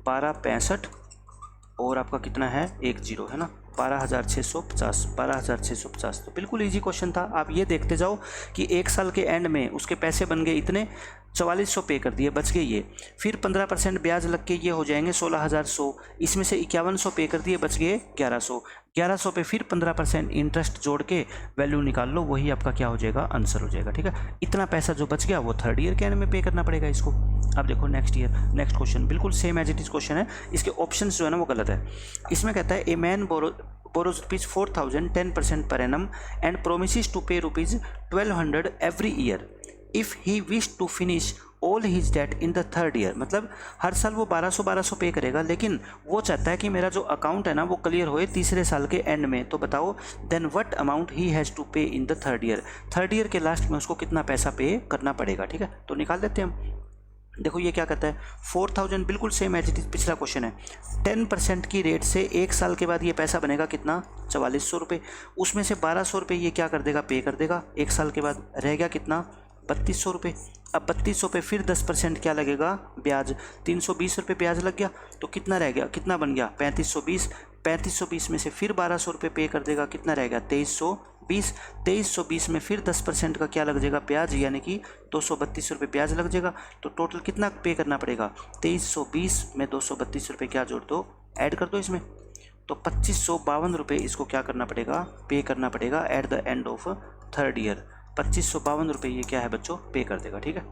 1265 और आपका कितना है 10 है ना 12,650। तो बिल्कुल इजी क्वेश्चन था। आप ये देखते जाओ कि एक साल के एंड में उसके पैसे बन गए इतने, 4400 पे कर दिए बच गए ये, फिर 15% ब्याज लग के ये हो जाएंगे 16,100, इसमें से 5100 पे कर दिए बच गए 1100 पे फिर 15% इंटरेस्ट जोड़ के वैल्यू निकाल लो, वही आपका क्या हो जाएगा आंसर हो जाएगा, ठीक है। इतना पैसा जो बच गया वो थर्ड ईयर के एंड में पे करना पड़ेगा इसको। अब देखो नेक्स्ट क्वेश्चन बिल्कुल same as it is question है, इसके ऑप्शन जो है ना वो गलत है। इसमें कहता है a man borrows ₹4,000 10% per annum and promises to pay ₹1,200 every year if he wish to finish all his debt in the third year। मतलब हर साल वो 1200 पे करेगा, लेकिन वो चाहता है कि मेरा जो अकाउंट है ना वो क्लियर होए तीसरे साल के एंड में। तो बताओ then what amount he has to pay in the third year के लास्ट में उसको कितना पैसा पे करना पड़ेगा, ठीक है। तो निकाल देते हैं हम। देखो ये क्या कहता है 4,000 बिल्कुल सेम एज इट इज पिछला क्वेश्चन है। 10% की रेट से एक साल के बाद ये पैसा बनेगा कितना 4400 रुपये, उसमें से 1200 रुपये ये क्या कर देगा पे कर देगा एक साल के बाद, रह गया कितना 3200 रुपये। अब 3200 पे फिर 10% क्या लगेगा ब्याज, 320 रुपये ब्याज लग गया, तो कितना रह गया कितना बन गया 3520 में से फिर 1200 रुपये पे कर देगा, कितना रह गया 2320 में फिर 10% का क्या लग जाएगा ब्याज, यानी कि 232 रुपये ब्याज लग जाएगा। तो टोटल कितना पे करना पड़ेगा 2320 में 232 रुपये क्या जोड़ दो ऐड कर दो इसमें, तो 2552 रुपये इसको क्या करना पड़ेगा पे करना पड़ेगा eight the end of third year. 2552 रुपये ये क्या है बच्चों पे कर देगा, ठीक है।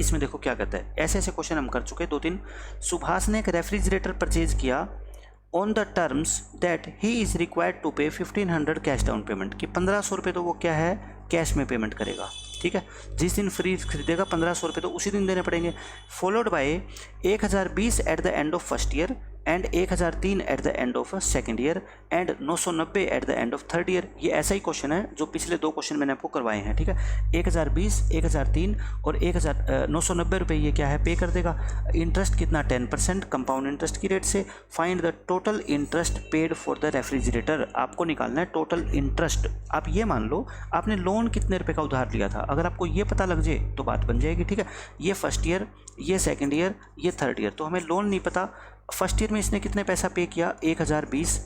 इसमें देखो क्या कहता है, ऐसे क्वेश्चन हम कर चुके 2-3। सुभाष ने एक रेफ्रिजरेटर परचेज किया on the terms that he is required to pay 1500 cash down payment, कि 1500 रुपये तो वो क्या है कैश में पेमेंट करेगा, ठीक है। जिस दिन फ्रिज खरीदेगा 1500 रुपये तो उसी दिन देने पड़ेंगे। Followed by 1020 eight the end of first year and 1003 eight the end of second year and 990 eight the end of third year. ये ऐसा ही क्वेश्चन है जो पिछले 2 क्वेश्चन मैंने आपको करवाए हैं, ठीक है। 1020, 1003 और 990 रुपये ये क्या है पे कर देगा। इंटरेस्ट कितना 10% कंपाउंड इंटरेस्ट की रेट से। Find the total interest paid for the refrigerator, आपको निकालना है टोटल इंटरेस्ट। आप ये मान लो आपने लोन कितने रुपए का उधार लिया था, अगर आपको ये पता लग जाए तो बात बन जाएगी, ठीक है। ये फर्स्ट ईयर, ये सेकेंड ईयर, ये थर्ड ईयर, तो हमें लोन नहीं पता। फर्स्ट ईयर में इसने कितने पैसा पे किया 1020,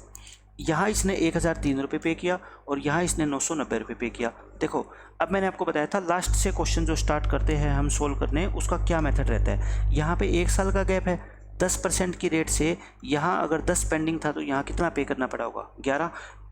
यहाँ इसने 1003 रुपये पे किया और यहाँ इसने 990 रुपये पे किया। देखो अब मैंने आपको बताया था लास्ट से क्वेश्चन जो स्टार्ट करते हैं हम सोल्व करने, उसका क्या मेथड रहता है। यहाँ पे 1 साल का गैप है, 10% की रेट से यहाँ अगर 10 पेंडिंग था तो यहाँ कितना पे करना पड़ा होगा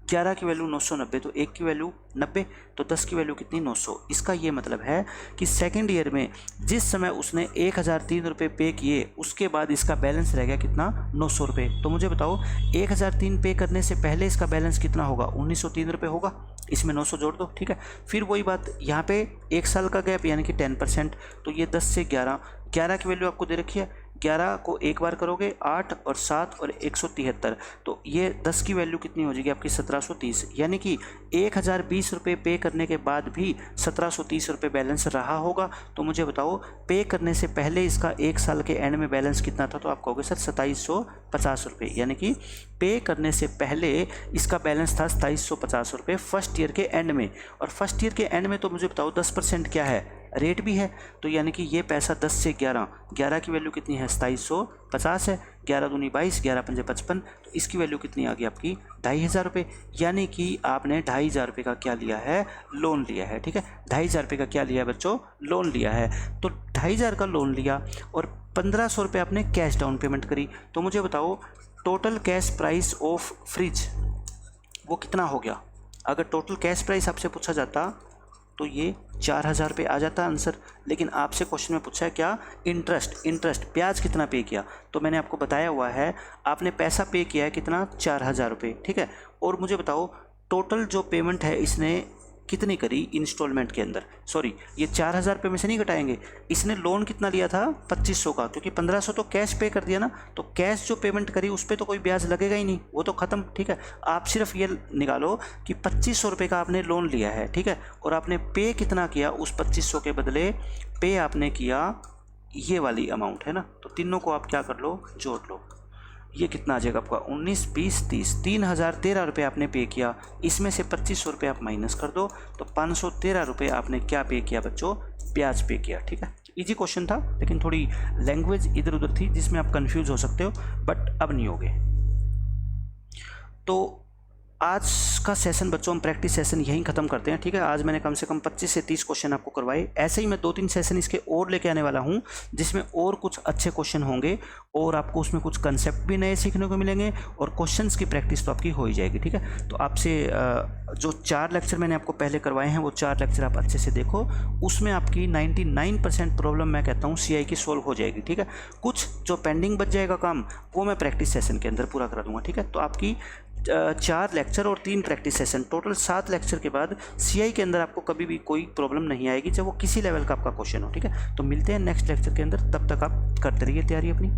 11 की वैल्यू 990, तो 1 की वैल्यू 90, तो 10 की वैल्यू कितनी 900। इसका ये मतलब है कि सेकेंड ईयर में जिस समय उसने 1003 रुपये पे किए उसके बाद इसका बैलेंस रह गया कितना 900 रुपये। तो मुझे बताओ 1003 पे करने से पहले इसका बैलेंस कितना होगा 1903 रुपये होगा, इसमें 900 जोड़ दो, ठीक है। फिर वही बात यहाँ पे 1 साल का गैप यानी कि 10%, तो ये 10 से 11 की वैल्यू आपको दे रखी है। 11 को एक बार करोगे 8 और 7 और 173, तो ये 10 की वैल्यू कितनी हो जाएगी आपकी 1730, यानी कि 1020 रुपये पे करने के बाद भी 1730 रुपये बैलेंस रहा होगा। तो मुझे बताओ पे करने से पहले इसका 1 साल के एंड में बैलेंस कितना था, तो आप कहोगे सर 2750 रुपये, यानी कि पे करने से पहले इसका बैलेंस था 2750 रुपये फर्स्ट ईयर के एंड में। और फर्स्ट ईयर के एंड में तो मुझे बताओ 10% क्या है रेट भी है, तो यानी कि ये पैसा 10 से 11 की वैल्यू कितनी है 2750 है, 11 दूनी 22, 11 पंजे 55, तो इसकी वैल्यू कितनी आ गई आपकी 2500 रुपये। यानी कि आपने 2500 रुपये का क्या लिया है लोन लिया है, ठीक है। 2500 रुपये का क्या लिया है बच्चों लोन लिया है। तो 2500 का लोन लिया और 1500 रुपये आपने कैश डाउन पेमेंट करी। तो मुझे बताओ total cash price of fridge वो कितना हो गया। अगर टोटल कैश प्राइस आपसे पूछा जाता तो ये 4000 रुपये आ जाता आंसर, लेकिन आपसे क्वेश्चन में पूछा है क्या इंटरेस्ट ब्याज कितना पे किया। तो मैंने आपको बताया हुआ है आपने पैसा पे किया है कितना 4000 रुपये, ठीक है। और मुझे बताओ टोटल जो पेमेंट है इसने कितनी करी इंस्टॉलमेंट के अंदर, सॉरी ये 4000 रुपये में से नहीं घटाएंगे। इसने लोन कितना लिया था 2500 का, क्योंकि 1500 तो कैश पे कर दिया ना, तो कैश जो पेमेंट करी उस पर तो कोई ब्याज लगेगा ही नहीं, वो तो ख़त्म, ठीक है। आप सिर्फ ये निकालो कि 2500 रुपये का आपने लोन लिया है, ठीक है, और आपने पे कितना किया उस 2500 के बदले पे आपने किया ये वाली अमाउंट है ना। तो तीनों को आप क्या कर लो जोड़ लो, ये कितना आ जाएगा आपका 19, 20, 30, 3013 रुपये आपने पे किया। इसमें से 2500 रुपये आप माइनस कर दो तो 513 रुपये आपने क्या पे किया बच्चों ब्याज पे किया, ठीक है। इजी क्वेश्चन था लेकिन थोड़ी लैंग्वेज इधर उधर थी जिसमें आप कंफ्यूज हो सकते हो, बट अब नहीं होगे। तो आज का सेशन बच्चों हम प्रैक्टिस सेशन यहीं ख़त्म करते हैं, ठीक है। आज मैंने कम से कम 25 से 30 क्वेश्चन आपको करवाए। ऐसे ही मैं 2-3 सेशन इसके और लेके आने वाला हूं जिसमें और कुछ अच्छे क्वेश्चन होंगे और आपको उसमें कुछ कंसेप्ट भी नए सीखने को मिलेंगे और क्वेश्चंस की प्रैक्टिस तो आपकी हो ही जाएगी, ठीक है। तो आपसे जो 4 लेक्चर मैंने आपको पहले करवाए हैं वो 4 लेक्चर आप अच्छे से देखो, उसमें आपकी 99% प्रॉब्लम मैं कहता हूँ CI की सोल्व हो जाएगी, ठीक है। कुछ जो पेंडिंग बच जाएगा काम वो मैं प्रैक्टिस सेशन के अंदर पूरा करा दूँगा, ठीक है। तो आपकी 4 लेक्चर और 3 प्रैक्टिस सेशन टोटल 7 लेक्चर के बाद CI के अंदर आपको कभी भी कोई प्रॉब्लम नहीं आएगी, चाहे वो किसी लेवल का आपका क्वेश्चन हो, ठीक है। तो मिलते हैं नेक्स्ट लेक्चर के अंदर, तब तक आप करते रहिए तैयारी अपनी।